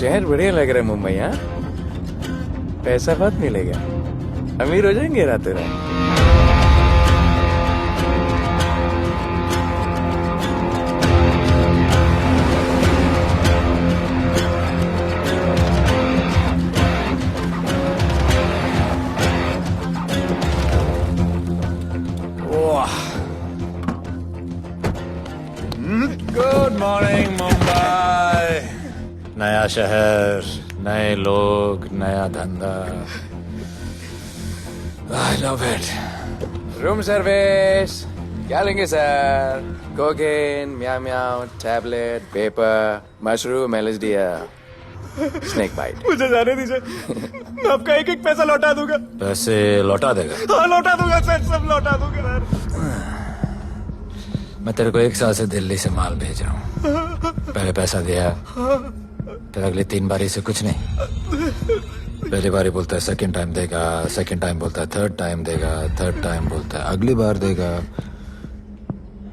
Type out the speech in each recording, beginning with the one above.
शहर बढ़िया लग रहा है मुंबई। हाँ, पैसा बहुत मिलेगा, अमीर हो जाएंगे रातों रात। Good morning Mumbai. नया शहर, नए लोग, नया धंधा। I love it. Room service क्या लेंगे सर? कोकेन, म्याऊ म्याऊ, tablet, paper, mushroom, LSD, snake bite. मुझे जाने दीजिए, मैं आपका एक एक पैसा लौटा दूंगा। पैसे लौटा देगा? हाँ लौटा दूंगा सर, सब लौटा दूंगा सर। मैं तेरे को 1 साल से दिल्ली से माल भेज रहा हूँ। पहले पैसा दिया, फिर अगली 3 बारी से कुछ नहीं। पहली बारी बोलता है सेकंड टाइम देगा, सेकंड टाइम बोलता है थर्ड टाइम देगा, थर्ड टाइम बोलता है अगली बार देगा,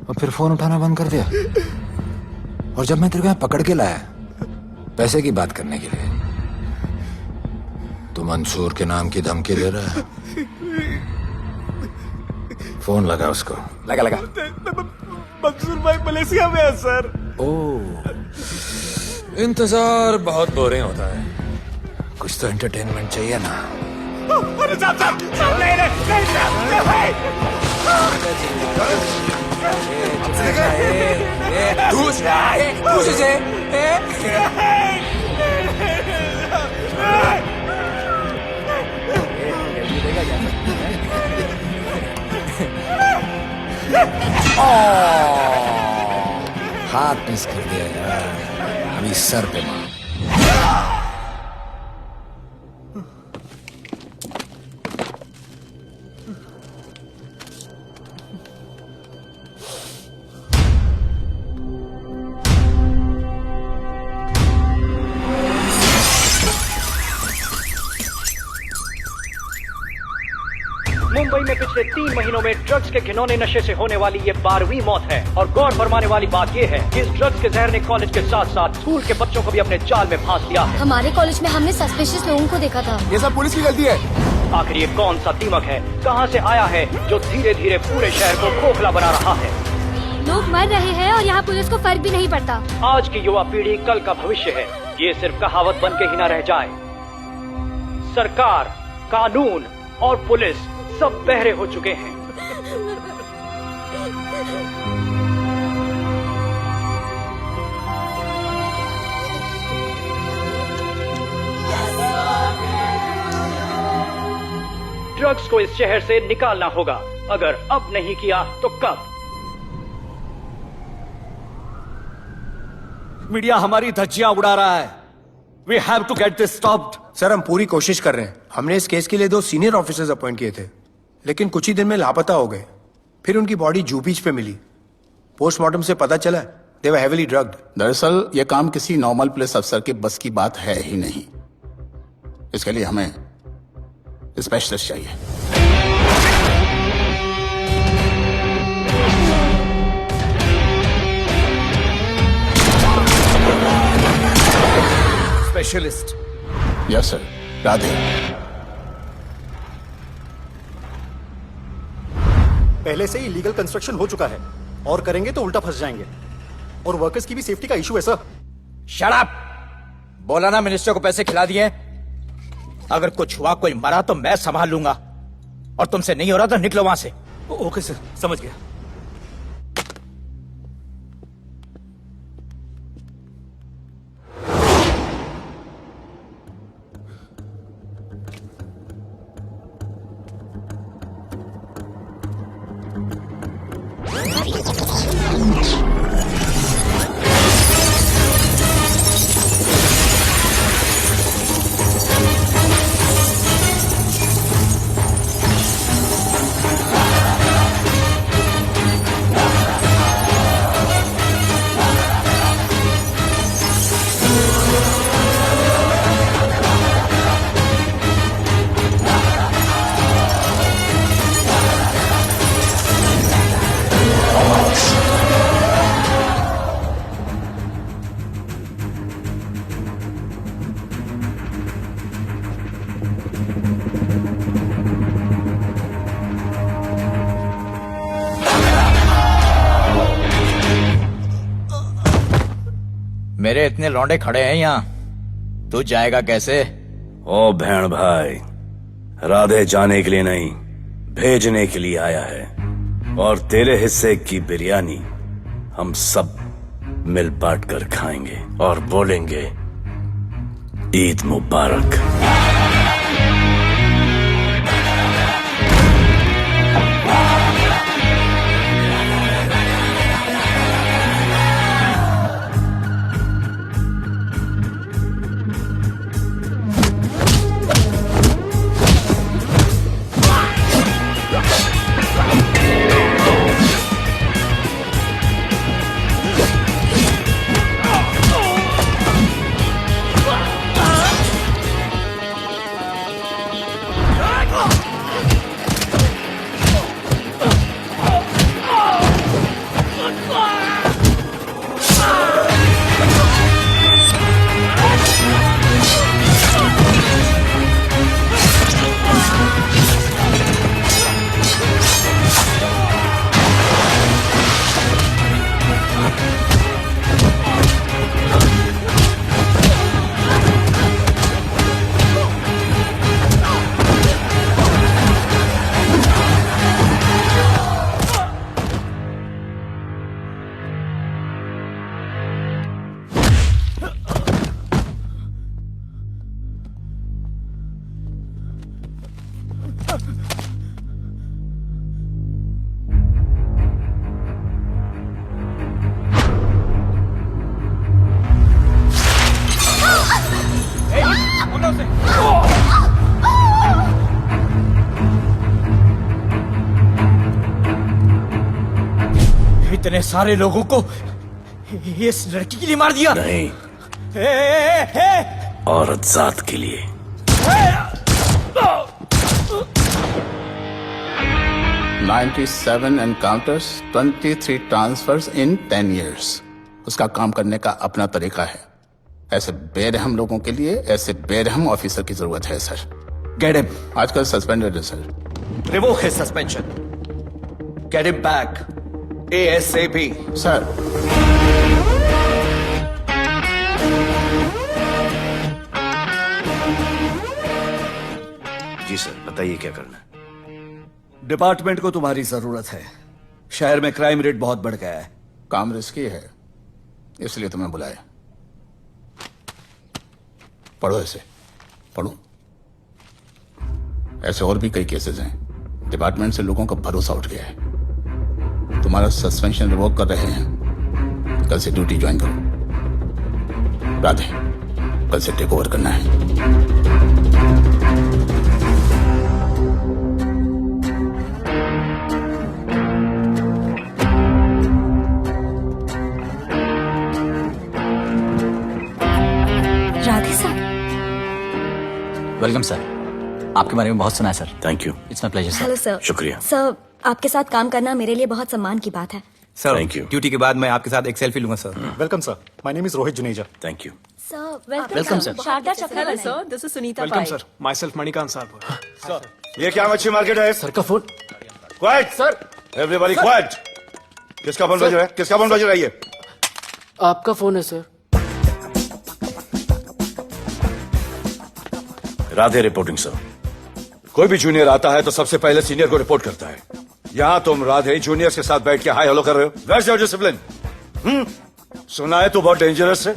और फिर फोन उठाना बंद कर दिया। और जब मैं तेरे को यहाँ पकड़ के लाया पैसे की बात करने के लिए, तो मंसूर के नाम की धमकी दे रहा है। फोन लगा उसको। लगा लगा। मंसूर भाई मलेशिया में है सर। ओह, इंतजार बहुत बोरिंग होता है, कुछ तो एंटरटेनमेंट चाहिए ना। अरे साहब साहब साहब नहीं नहीं साहब भाई। हाथ मिस कर दिया यार, अभी सर पे मार। मुंबई में पिछले 3 महीनों में ड्रग्स के घिनौने नशे से होने वाली ये 12वीं मौत है। और गौर फरमाने वाली बात ये है कि इस ड्रग्स के जहर ने कॉलेज के साथ साथ स्कूल के बच्चों को भी अपने जाल में फांस लिया है। हमारे कॉलेज में हमने सस्पिशियस लोगों को देखा था। ये सब पुलिस की गलती है। आखिर ये कौन सा दीमक है, कहां से आया है, जो धीरे धीरे पूरे शहर को खोखला बना रहा है? लोग मर रहे हैं और यहाँ पुलिस को फर्क भी नहीं पड़ता। आज की युवा पीढ़ी कल का भविष्य है, ये सिर्फ कहावत बन के ही न रह जाए। सरकार, कानून और पुलिस सब बहरे हो चुके हैं। ड्रग्स को इस शहर से निकालना होगा, अगर अब नहीं किया तो कब? मीडिया हमारी धज्जियां उड़ा रहा है। We have to get this stopped. Sir हम पूरी कोशिश कर रहे हैं। हमने इस केस के लिए 2 सीनियर ऑफिसर्स अपॉइंट किए थे, लेकिन कुछ ही दिन में लापता हो गए। फिर उनकी बॉडी जू बीच पे मिली। पोस्टमार्टम से पता चला they were heavily drugged. दरअसल यह काम किसी नॉर्मल पुलिस अफसर के बस की बात है ही नहीं। इसके लिए हमें स्पेशलिस्ट चाहिए। स्पेशलिस्ट? Yes sir. राधे। पहले से ही लीगल कंस्ट्रक्शन हो चुका है और करेंगे तो उल्टा फंस जाएंगे। और वर्कर्स की भी सेफ्टी का इशू है सर। Shut up! बोला ना मिनिस्टर को पैसे खिला दिए। अगर कुछ हुआ, कोई मरा तो मैं संभाल लूंगा। और तुमसे नहीं हो रहा तो निकलो वहां से। ओके सर, समझ गया। मेरे इतने लौंडे खड़े हैं यहाँ, तू जाएगा कैसे? ओ बहन भाई, राधे जाने के लिए नहीं, भेजने के लिए आया है। और तेरे हिस्से की बिरयानी हम सब मिल बांट कर खाएंगे और बोलेंगे ईद मुबारक। इतने सारे लोगों को इस लड़की के लिए मार दिया? नहीं, औरत जात के लिए। $97 encounters, 23 transfers in 10 years। उसका काम करने का अपना तरीका है। ऐसे बेरहम लोगों के लिए ऐसे बेरहम ऑफिसर की जरूरत है सर। Get him. आजकल सस्पेंडेड है sir. Revoke his suspension. Get him back ASAP। Sir जी सर, बताइए क्या करना है। डिपार्टमेंट को तुम्हारी जरूरत है। शहर में क्राइम रेट बहुत बढ़ गया है। काम रिस्की है, इसलिए तुम्हें बुलाया। पढ़ो इसे, पढ़ो। ऐसे और भी कई केसेस हैं। डिपार्टमेंट से लोगों का भरोसा उठ गया है। तुम्हारा सस्पेंशन रिवोक कर रहे हैं। कल से ड्यूटी ज्वाइन करो। राधे, कल से टेक ओवर करना है। राधे सर। वेलकम सर, आपके बारे में बहुत सुना है sir. Thank you. It's my pleasure sir. Hello sir. शुक्रिया। सर, आपके साथ काम करना मेरे लिए बहुत सम्मान की बात है। Sir, Thank you. ड्यूटी के बाद मैं आपके साथ एक सेल्फी लूंगा sir. Welcome sir, my name is Rohit Juneja. Thank you. Sir, welcome sir. Sharda Chakra sir, this is Sunita Pai. Sir, myself Manikant साहब। ये क्या मच्छी मार्केट है? सर का phone. Quiet sir, everybody quiet. किसका फोन बज रहा है? किसका फोन बज रहा है ये? आपका फोन है सर। Radhe reporting sir. कोई भी जूनियर आता है तो सबसे पहले सीनियर को रिपोर्ट करता है। यहाँ तुम राधे जूनियर्स के साथ बैठ के हाय हेलो कर रहे हो। Where's your discipline? सुना है तू बहुत डेंजरस है।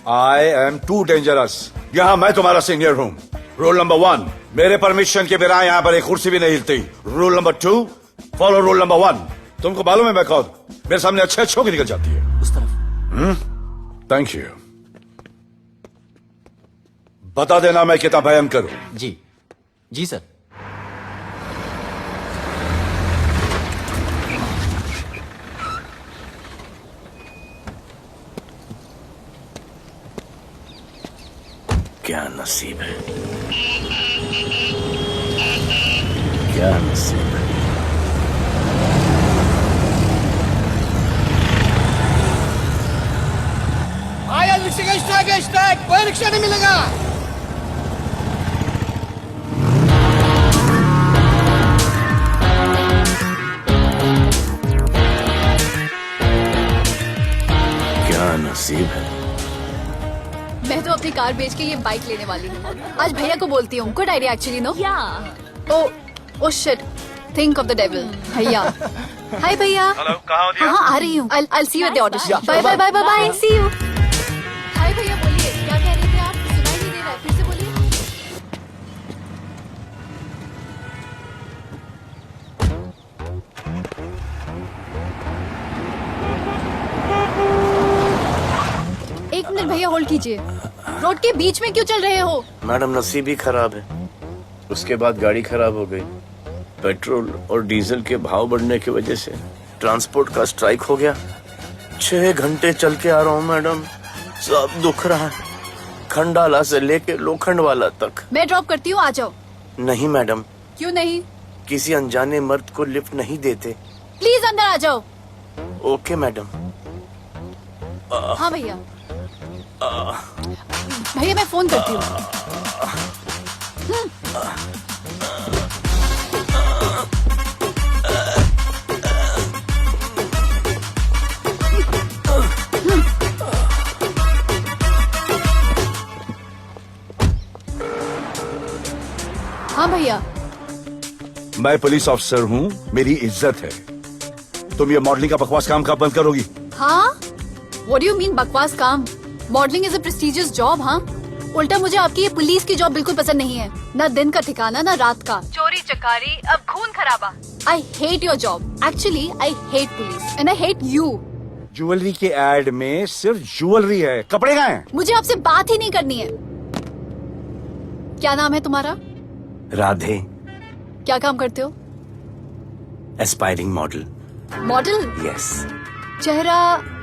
I am too dangerous. यहाँ मैं तुम्हारा सीनियर हूँ। रूल नंबर 1, मेरे परमिशन के बिना यहाँ पर एक कुर्सी भी नहीं हिलती। Rule number 2, follow rule number 1। तुमको मालूम है मैं कौन? मेरे सामने अच्छे अच्छों की निकल जाती है। उस तरफ। Thank you. बता देना मैं कितना भयंकर हूं। जी जी सर। क्या नसीब है, क्या नसीब है। आया रिक्शे का स्ट्राइक है, स्ट्राइक। कोई रिक्शा नहीं मिलेगा। क्या नसीब है। मैं तो अपनी कार बेच के ये बाइक लेने वाली हूँ। आज भैया को बोलती हूँ। Good idea actually, no? Oh shit, think of the devil. भैया, हाय भैया। हेलो, कहाँ हो दिया? हाँ, आ रही हूँ। I'll see you at the audition. Bye bye bye bye bye, see you. Hi भैया, बोलिए क्या कह रहे थे आप? सुनाई नहीं दे रहा है, फिर से बोलिए। एक मिनट भैया, होल्ड कीजिए। रोड के बीच में क्यों चल रहे हो? मैडम नसीब ही खराब है। उसके बाद गाड़ी खराब हो गई। पेट्रोल और डीजल के भाव बढ़ने की वजह से ट्रांसपोर्ट का स्ट्राइक हो गया। 6 घंटे चल के आ रहा हूँ मैडम, सब दुख रहा है, खंडाला से लेके लोखंडवाला तक। मैं ड्रॉप करती हूँ, आ जाओ। नहीं मैडम। क्यों नहीं? किसी अनजाने मर्द को लिफ्ट नहीं देते। प्लीज अंदर आ जाओ। Okay madam. हाँ भैया। भैया मैं फोन करती हूँ। हाँ भैया। मैं पुलिस ऑफिसर हूँ, मेरी इज्जत है। तुम ये मॉडलिंग का बकवास काम कब बंद करोगी? हाँ? What do you mean बकवास काम? Modelling is a prestigious job. हाँ, उल्टा मुझे आपकी ये पुलिस की जॉब बिल्कुल पसंद नहीं है। ना दिन का ठिकाना, ना रात का। चोरी चकारी, अब खून खराबा। I hate your job. Actually, I hate police and I hate you. Jewellery के एड में सिर्फ ज्वेलरी है, कपड़े कहाँ हैं? मुझे आपसे बात ही नहीं करनी है। क्या नाम है तुम्हारा? राधे। क्या काम करते हो? Aspiring model. मॉडल? यस। चेहरा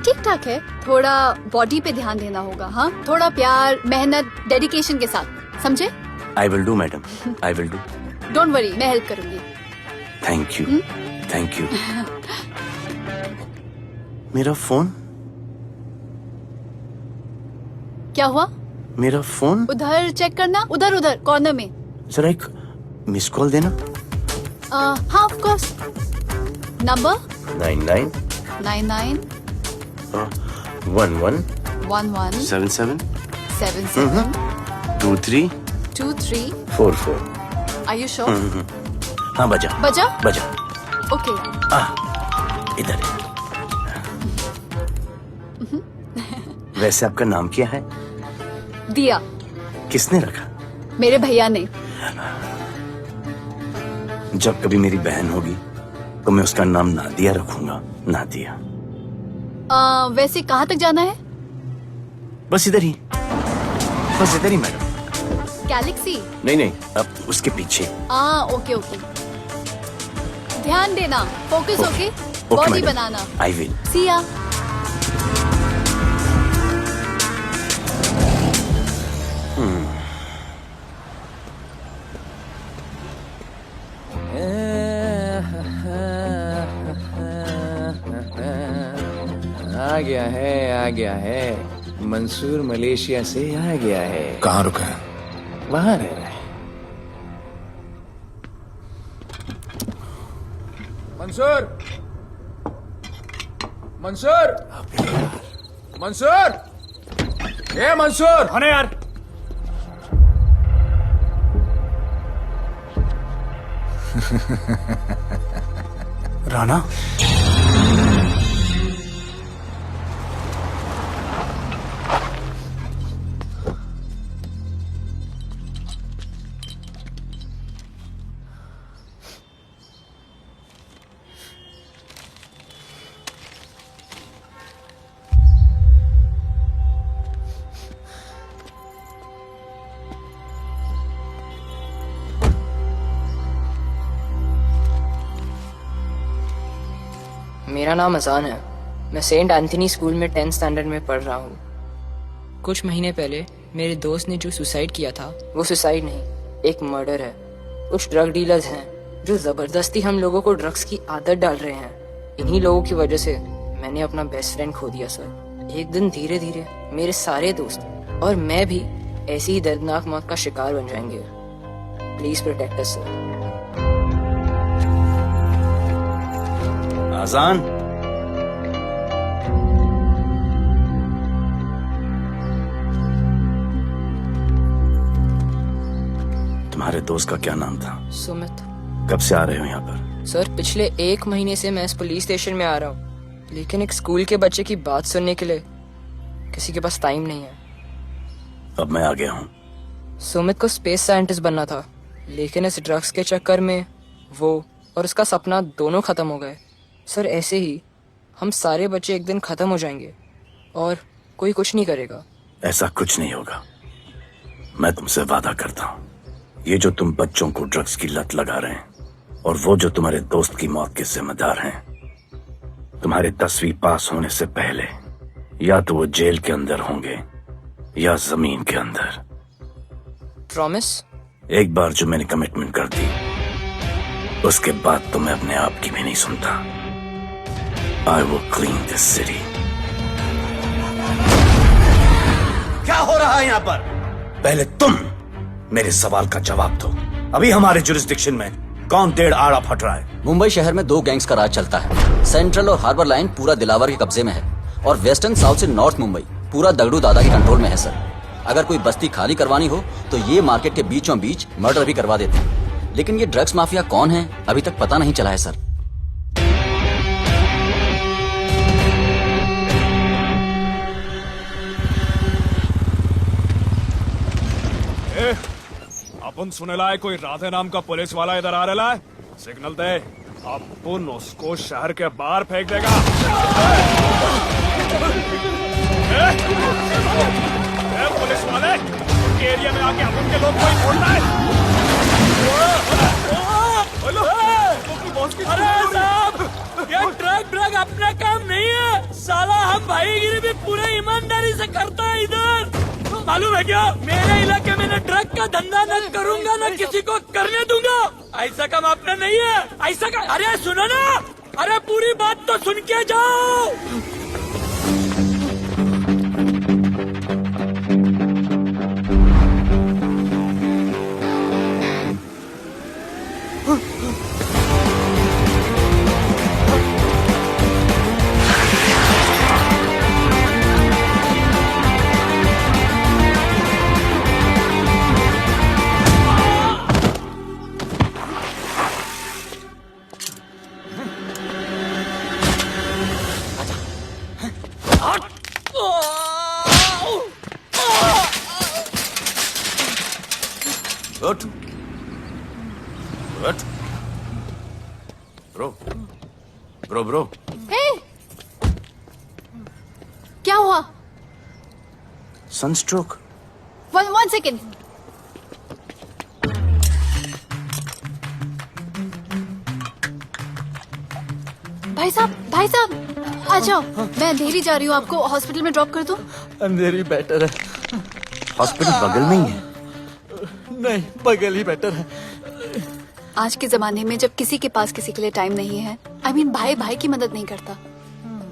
ठीक ठाक है, थोड़ा बॉडी पे ध्यान देना होगा। हाँ, थोड़ा प्यार, मेहनत, डेडिकेशन के साथ, समझे? I will do madam, I will do. Don't worry, मैं हेल्प करूंगी। Thank you, thank you. मेरा फोन? क्या हुआ? मेरा फोन? उधर चेक करना, उधर उधर कॉर्नर में। जरा एक मिस कॉल देना। हाँ of course. Number 99 99 11 11 77 77 23 23 44। Are you sure? हाँ बजा बजा? बजा। ओके। इधर है। वैसे आपका नाम क्या है? दिया। किसने रखा? मेरे भैया ने। जब कभी मेरी बहन होगी तो मैं उसका नाम नादिया रखूंगा। नादिया। वैसे कहाँ तक जाना है? बस इधर ही, बस इधर ही मैडम। गैलेक्सी? नहीं नहीं, अब उसके पीछे। Okay okay. ध्यान देना, फोकस होके ओके बॉडी मैडम, बनाना। I will. See ya. आ गया है। मंसूर मलेशिया से आ गया है। कहाँ रुका है? वहां रह रहा है। मंसूर, मंसूर, मंसूर, ए मंसूर। होने यार। राणा, मेरा नाम अजान है। मैं सेंट एंथनी स्कूल में 10th स्टैंडर्ड में पढ़ रहा हूँ। कुछ महीने पहले मेरे दोस्त ने जो सुसाइड किया था वो सुसाइड नहीं, एक मर्डर है। कुछ ड्रग डीलर्स हैं जो जबरदस्ती हम लोगों को ड्रग्स की आदत डाल रहे हैं। इन्हीं लोगों की वजह से मैंने अपना बेस्ट फ्रेंड खो दिया सर। एक दिन धीरे धीरे मेरे सारे दोस्त और मैं भी ऐसी ही दर्दनाक मौत का शिकार बन जाएंगे। Please protect us sir. Ajaan, तुम्हारे दोस्त का क्या नाम था? सुमित। कब से आ रहे हो यहाँ पर? सर पिछले 1 महीने से मैं इस पुलिस स्टेशन में आ रहा हूँ, लेकिन एक स्कूल के बच्चे की बात सुनने के लिए किसी के पास टाइम नहीं है। अब मैं आ गया हूँ। सुमित को स्पेस साइंटिस्ट बनना था, लेकिन इस ड्रग्स के चक्कर में वो और उसका सपना दोनों खत्म हो गए। सर ऐसे ही हम सारे बच्चे एक दिन खत्म हो जाएंगे और कोई कुछ नहीं करेगा। ऐसा कुछ नहीं होगा, मैं तुमसे वादा करता हूँ। ये जो तुम बच्चों को ड्रग्स की लत लगा रहे हैं और वो जो तुम्हारे दोस्त की मौत के जिम्मेदार हैं, तुम्हारे 10वीं पास होने से पहले या तो वो जेल के अंदर होंगे या जमीन के अंदर। प्रॉमिस? एक बार जो मैंने कमिटमेंट कर दी उसके बाद तो मैं अपने आप की भी नहीं सुनता। I will clean this city. क्या हो रहा है यहाँ पर? पहले तुम मेरे सवाल का जवाब दो। अभी हमारे जुरिस्डिक्शन में कौन डेढ़ आड़ा फट रहा है? मुंबई शहर में 2 गैंग्स का राज चलता है। सेंट्रल और हार्बर लाइन पूरा दिलावर के कब्जे में है और वेस्टर्न साउथ से नॉर्थ मुंबई पूरा दगड़ू दादा के कंट्रोल में है सर। अगर कोई बस्ती खाली करवानी हो तो ये मार्केट के बीचों बीच मर्डर भी करवा देते हैं। लेकिन ये ड्रग्स माफिया कौन है अभी तक पता नहीं चला है सर। अपन सुनेला है कोई राधे नाम का पुलिस वाला इधर आ रहा है। सिग्नल दे, अपन उसको शहर के बाहर फेंक देगा। पुलिस वाले एरिया में आके अपन के लोग कोई बोलता है। अरे साहब, ये ड्रग अपना काम नहीं है साला। हम भाईगिरी भी पूरे ईमानदारी से करता है इधर। मालूम है क्या, मेरे इलाके में न ड्रग का धंधा न करूंगा न किसी को करने दूंगा। ऐसा काम अपना नहीं है। ऐसा का अरे सुनो ना, अरे पूरी बात तो सुन के जाओ। उठ, उठ। Bro, bro, bro. हे! क्या हुआ? सनस्ट्रोक। One second. भाई साहब आ जाओ। मैं अंधेरी जा रही हूँ, आपको हॉस्पिटल में ड्रॉप कर दूं? अंधेरी बेटर है। हॉस्पिटल बगल में ही है। नहीं, बगल ही बेटर है। आज के जमाने में जब किसी के पास किसी के लिए टाइम नहीं है, I mean भाई भाई की मदद नहीं करता,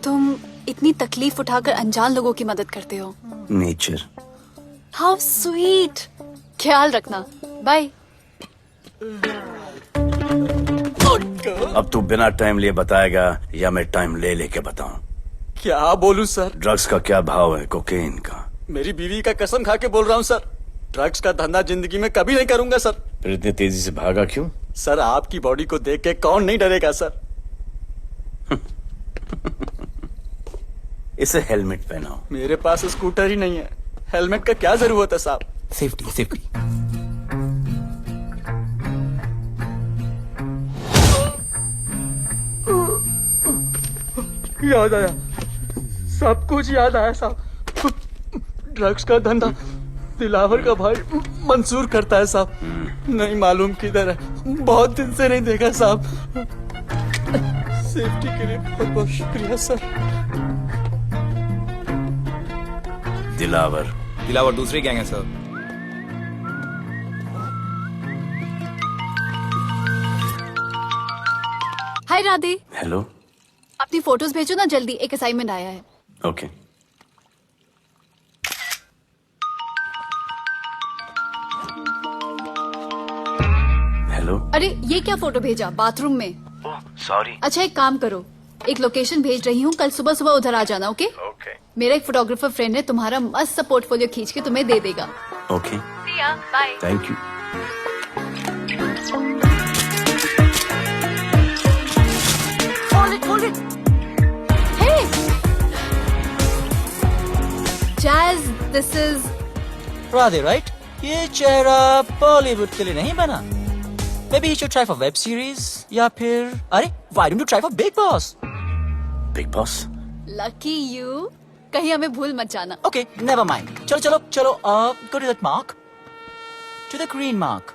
तुम इतनी तकलीफ उठाकर अनजान लोगों की मदद करते हो। नेचर। How sweet. ख्याल रखना, बाय। अब तू बिना टाइम लिए बताएगा या मैं टाइम ले लेके बताऊं? क्या बोलूं सर? ड्रग्स का क्या भाव है कोकेन का? मेरी बीवी का कसम खा के बोल रहा हूँ सर, ड्रग्स का धंधा जिंदगी में कभी नहीं करूंगा सर। फिर इतनी तेजी से भागा क्यों? सर आपकी बॉडी को देख के कौन नहीं डरेगा सर। इसे हेलमेट पहनाओ। मेरे पास स्कूटर ही नहीं है, हेलमेट का क्या जरूरत है साहब। Safety safety. याद आया, सब कुछ याद आया साहब। ड्रग्स का धंधा दिलावर का भाई मंसूर करता है साहब। नहीं मालूम किधर है, बहुत दिन से नहीं देखा साहब। सेफ्टी के लिए बहुत बहुत शुक्रिया सर। दिलावर दूसरी गैंग है सर। हाय राधे, हेलो। अपनी फोटोज भेजो ना जल्दी, एक असाइनमेंट आया है। ओके। हेलो। अरे ये क्या फोटो भेजा बाथरूम में? सॉरी। अच्छा एक काम करो, एक लोकेशन भेज रही हूँ, कल सुबह सुबह उधर आ जाना। ओके? ओके। मेरा एक फोटोग्राफर फ्रेंड है, तुम्हारा मस्त सा पोर्टफोलियो खींच के तुम्हें दे देगा। Okay. Bye. Thank you. Hold it. Hey, Jazz, this is Radhe right? ये चेहरा बॉलीवुड के लिए नहीं बना। Maybe he should try for web series या फिर अरे why don't you try for Big Boss? Big Boss? lucky you. कहीं हमें भूल मत जाना। Okay, never mind. चलो, go to that mark. To the green mark.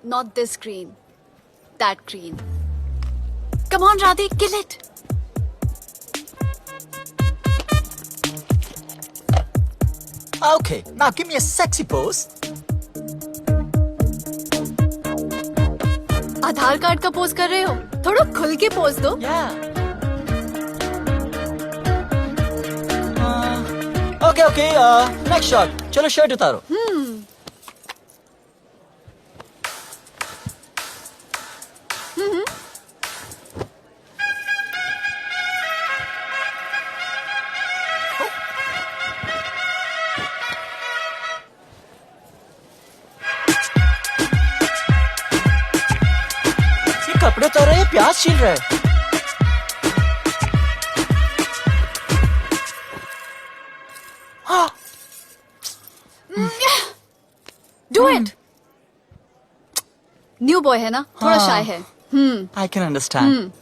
Not this green. That green. Come on, Radhe, kill it. Okay, now give me a sexy pose. Aadhaar card का pose कर रहे हो? थोड़ा खुल के pose दो। Okay, next shot. चलो shirt उतारो। कपड़े उतार रहे हैं, प्याज छील रहे हैं। Do it. न्यू बॉय है ना, थोड़ा शाय है। I can understand.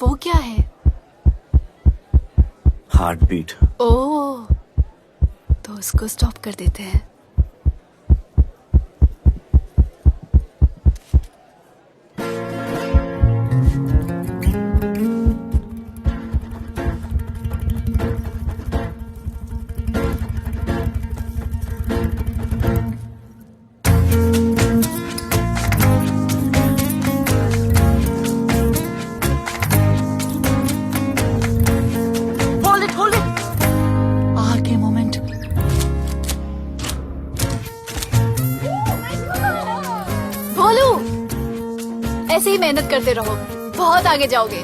वो क्या है? Heart beat. ओह, तो उसको स्टॉप कर देते हैं। Hold it. RK moment. भोलू, ऐसे ही मेहनत करते रहो, बहुत आगे जाओगे।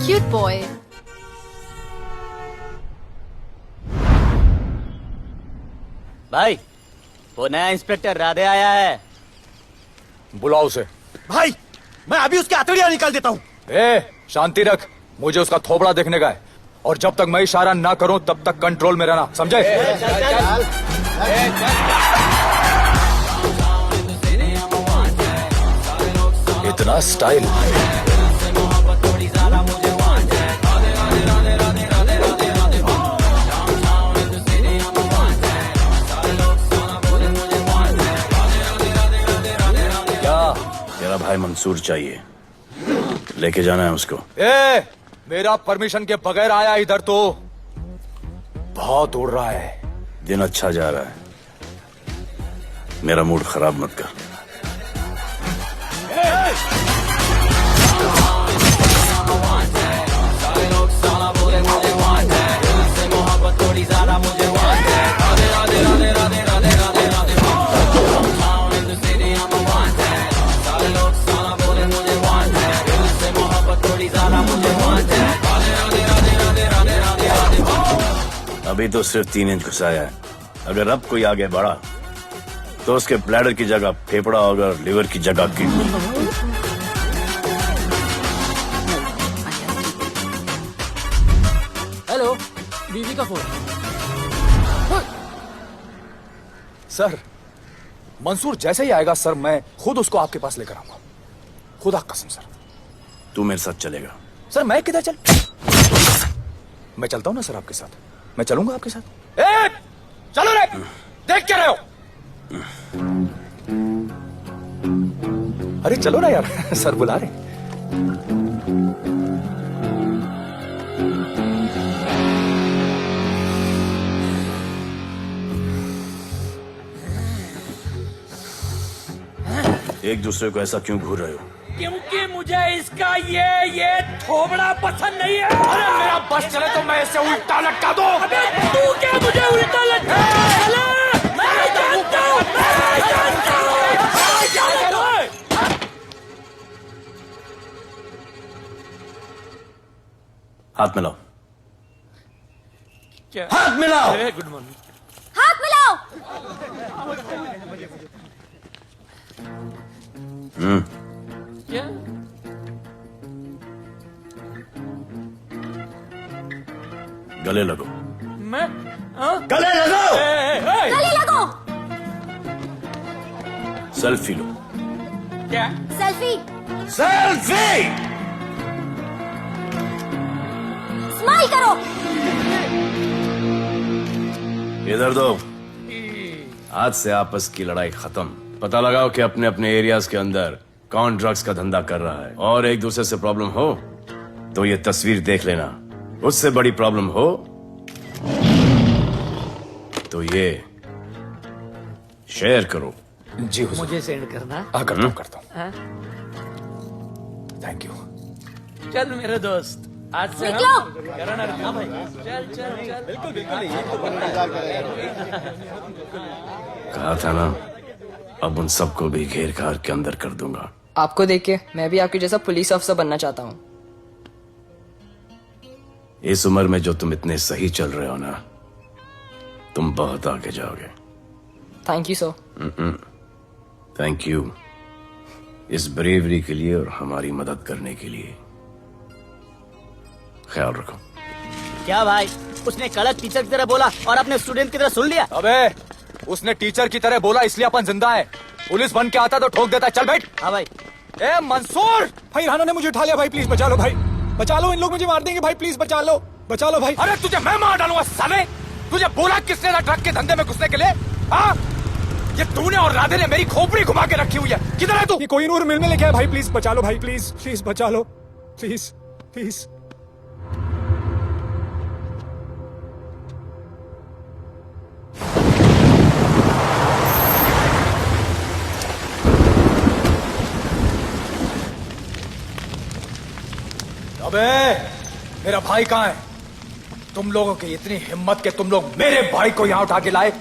Cute boy. भाई, वो नया इंस्पेक्टर राधे आया है। बुलाओ उसे। भाई मैं अभी उसके हथेलियां निकाल देता हूँ। शांति रख, मुझे उसका थोबड़ा देखने का है, और जब तक मैं इशारा ना करूं तब तक कंट्रोल में रहना, समझे? इतना स्टाइल। क्या तेरा भाई मंसूर चाहिए? लेके जाना है उसको। मेरा परमिशन के बगैर आया इधर तो बहुत उड़ रहा है। दिन अच्छा जा रहा है, मेरा मूड खराब मत कर। अभी तो सिर्फ 3 इंच घुसाया है। अगर अब कोई आगे बढ़ा तो उसके ब्लैडर की जगह फेफड़ा होगा, लिवर की जगह किडनी। हेलो, बीवी का फोन। सर, मंसूर जैसे ही आएगा सर, मैं खुद उसको आपके पास लेकर आऊंगा। खुदा कसम सर। तू मेरे साथ चलेगा? सर मैं किधर चल? मैं चलता हूं ना सर आपके साथ। मैं चलूंगा आपके साथ। ए, चलो रे, देख क्या रहे हो? अरे चलो ना यार, सर बुला रहे। एक दूसरे को ऐसा क्यों घूर रहे हो? क्योंकि मुझे इसका ये थोबड़ा पसंद नहीं है। अरे मेरा बस चले तो मैं इसे उल्टा लटका दूं। अबे तू क्या मुझे उल्टा लटका? मैं जानता हूं। हाथ मिलाओ। क्या? हाथ मिलाओ। Good morning. हाथ मिलाओ। क्या? गले लगो। मैं? हाँ? गले लगो। गले लगो। सेल्फी लो। क्या? सेल्फी। सेल्फी। स्माइल करो। इधर दो। आज से आपस की लड़ाई खत्म। पता लगाओ कि अपने अपने एरियाज के अंदर कौन ड्रग्स का धंधा कर रहा है, और एक दूसरे से प्रॉब्लम हो तो ये तस्वीर देख लेना। उससे बड़ी प्रॉब्लम हो तो ये शेयर करो। जी हुजूर। मुझे सेंड करना। करता हूँ। हाँ? Thank you. चल मेरे दोस्त, आज से निकलो। हाँ भाई, चल चल चल। बिल्कुल कहा था ना, अब उन सबको भी घेर घार के अंदर कर दूंगा। आपको देख के मैं भी आपके जैसा पुलिस ऑफिसर बनना चाहता हूँ। इस उम्र में जो तुम इतने सही चल रहे हो ना, तुम बहुत आगे जाओगे। Thank you sir. Thank you इस ब्रेवरी के लिए और हमारी मदद करने के लिए। ख्याल रखो। क्या भाई, उसने कड़क टीचर की तरह बोला और अपने स्टूडेंट की तरह सुन लिया? अबे उसने टीचर की तरह बोला इसलिए अपन जिंदा है। पुलिस बन के आता तो ठोक देता। चल बैठ। हाँ भाई। ए मंसूर, भाई राना ने मुझे उठा लिया। भाई प्लीज बचा लो। भाई बचा लो, इन लोग मुझे मार देंगे। भाई प्लीज बचा लो, बचा लो भाई। अरे तुझे मैं मार डालूंगा साले। तुझे बोला किसने था ट्रक के धंधे में घुसने के लिए? हाँ, ये तूने और राधे ने मेरी खोपड़ी घुमा के रखी हुई है। किधर है तू? ये कोई नूर मिल में लेके आया। भाई प्लीज बचा लो। भाई प्लीज प्लीज बचा लो, प्लीज प्लीज। अबे मेरा भाई कहाँ है? तुम लोगों की इतनी हिम्मत कि तुम लोग मेरे भाई को यहां उठा के लाए।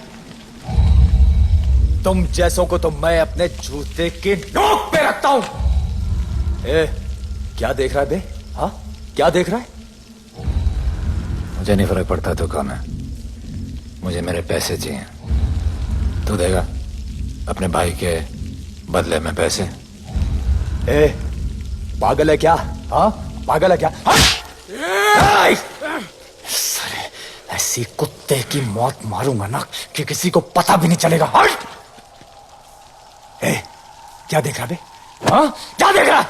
तुम जैसों को तो मैं अपने जूते की नोक पे रखता हूं। ए, क्या देख रहा है बे? हाँ, क्या देख रहा है? मुझे नहीं फर्क पड़ता तो कौन है, मुझे मेरे पैसे चाहिए। तू देगा अपने भाई के बदले में पैसे? ए, पागल है क्या? हाँ, पागल है क्या? सरे, ऐसी कुत्ते की मौत मारूंगा ना कि किसी को पता भी नहीं चलेगा। ए, क्या देख रहा बे? हाँ, क्या देख रहा?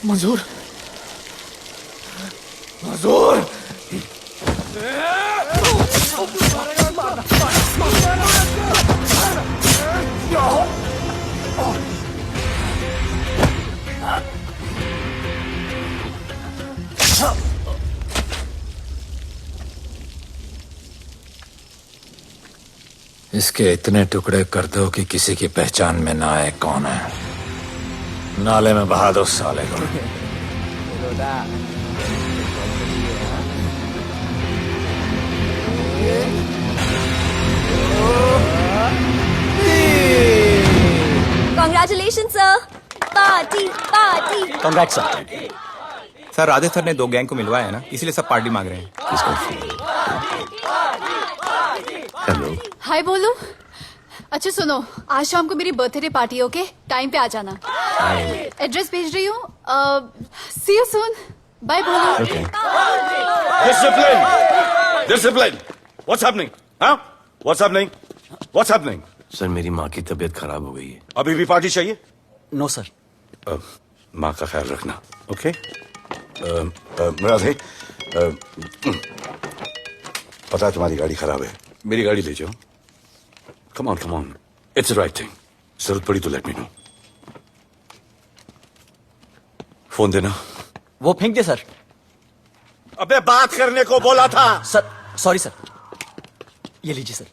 मंजूर, मंजूर। इसके इतने टुकड़े कर दो कि किसी की पहचान में ना आए कौन है। नाले में बहा दो साले को। Party party. Congrats sir. Sir Radhe sir ने 2 गैंग को मिलवाया है ना, इसलिए सब पार्टी मांग रहे हैं। हेलो। हाय बोलो। अच्छा सुनो, आज शाम को मेरी बर्थडे पार्टी, ओके? टाइम पे आ जाना। एड्रेस भेज रही हूँ। See you soon. बाय बोलो। Discipline, discipline. What's happening? हाँ? What's happening? What's happening? Sir मेरी माँ की तबीयत खराब हो गई है। अभी भी पार्टी चाहिए? No sir. माँ का ख्याल रखना, ओके? राधे, पता है तुम्हारी गाड़ी खराब है, मेरी गाड़ी ले जाओ। Come on, it's the right thing. जरूरत पड़ी तो लेट मी नो। फोन देना। वो फेंक दे सर। अबे बात करने को बोला था। Sir sorry sir. ये लीजिए सर।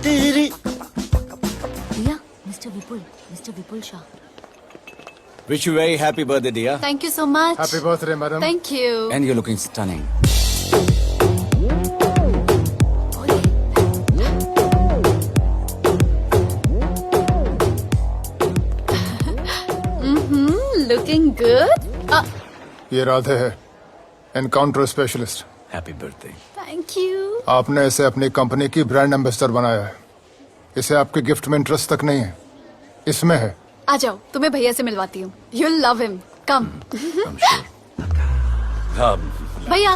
तेरी भैया, mister Vipul Shah. Wish you very happy birthday, dear. Thank you so much. Happy birthday madam. Thank you. And you're looking stunning. Looking good. ये राधे है, encounter specialist. Happy birthday. Thank you. आपने इसे अपनी company की brand ambassador बनाया है। इसे आपके गिफ्ट में इंटरेस्ट तक नहीं है, इसमें है। आ जाओ, तुम्हें भैया से मिलवाती हूँ। You love him. कम। हाँ। भैया।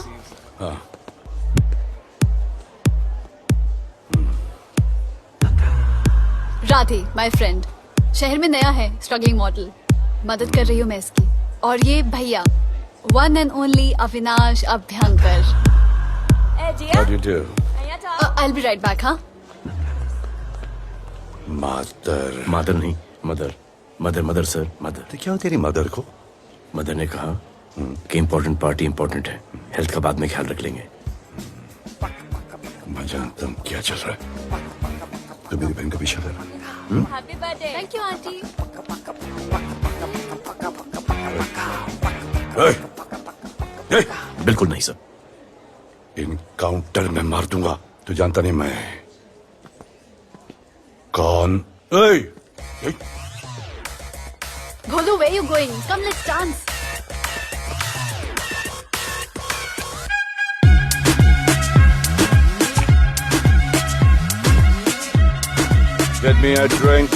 हाँ। राधे माय फ्रेंड, शहर में नया है, स्ट्रगलिंग मॉडल। मदद कर रही हूँ मैं इसकी। और ये भैया, one and only Avinash Abhyankar. How do you do? I'll be right back, हाँ? मदर नहीं, मदर सर, मदर। तो क्या हो तेरी मदर को? मदर ने कहा कि इम्पोर्टेंट पार्टी इम्पोर्टेंट है, हेल्थ का बाद में ख्याल रख लेंगे। मैं जानता हूँ क्या चल रहा है। तो मेरी बहन का पीछा कर। Happy birthday. Thank you aunty. बिल्कुल नहीं सर। इनकाउंटर में मार दूंगा। तू जानता नहीं मैं कौन? Golu, where you going? Come, let's dance. Get me a drink.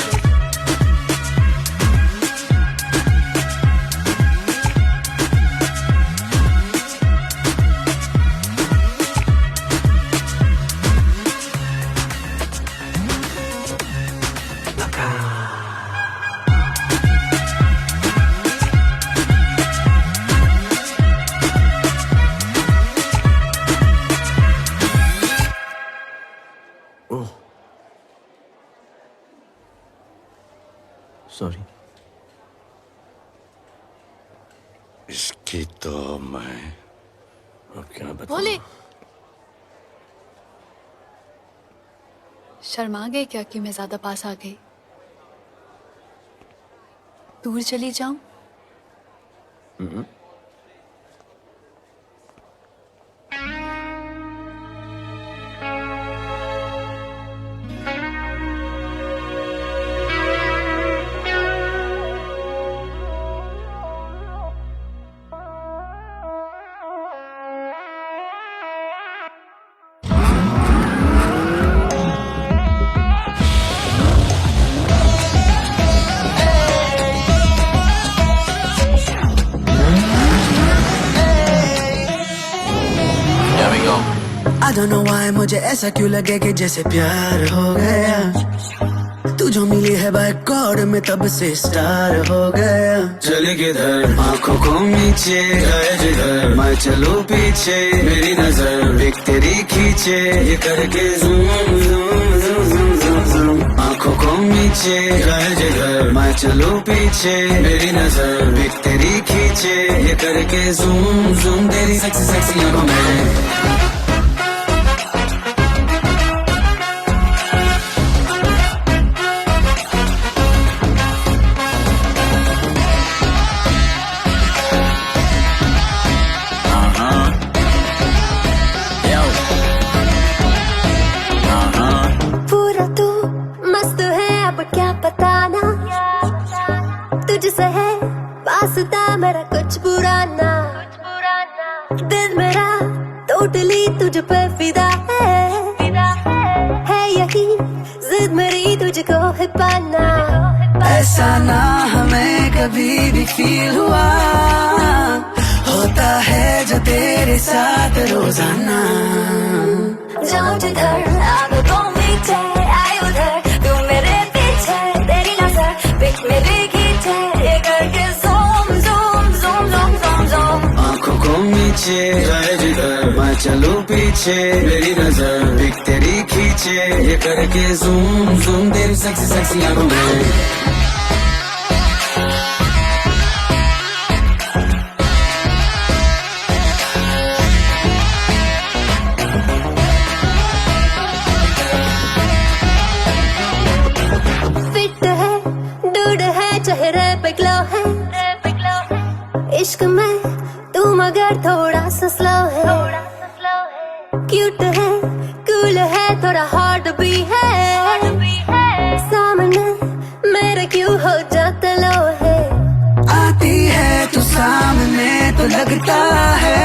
Sorry. इसकी तो मैं क्या बताऊं? बोले। शर्मा गए क्या कि मैं ज्यादा पास आ गई? दूर चली जाऊं? I don't know why मुझे ऐसा क्यों लगे कि जैसे प्यार हो गया। तू जो मिली है बाय गॉड में तब से स्टार हो गया। चले किधर आंखों को नीचे गए जिधर मैं चलूं पीछे मेरी नजर एक तेरी खींचे ये करके zoom zoom zoom zoom zoom zoom. आंखों को नीचे गए जिधर मैं चलूं पीछे मेरी नजर एक तेरी खींचे ये करके ज़ूम ज़ूम तेरी सेक्सी सेक्सी आंखों में। पूरा तू लगता मेरा कुछ पुराना दिल मेरा टोटली तुझ पे फिदा है यही जिद मेरी तुझको है पाना। ऐसा ना हमें कभी भी फील हुआ, होता है जो तेरे साथ रोजाना। जाऊं जिधर आंखों मीठे आए उधर, तू मेरे पीछे तेरी नजर पिक मेरी खींचे, ये करके zoom zoom zoom zoom zoom zoom. आंखों को नीचे जाए जिधर, मैं चलूं पीछे मेरी नजर पिक तेरी खींचे, ये करके ज़ूम ज़ूम तेरी सेक्सी सेक्सी आंखों में। चेहरे पे ग्लो है, इश्क में तू मगर थोड़ा सा स्लो है, क्यूट है कूल है थोड़ा हार्ड भी है, सामने मेरे क्यों हो जाता लो है। आती है तू सामने तो लगता है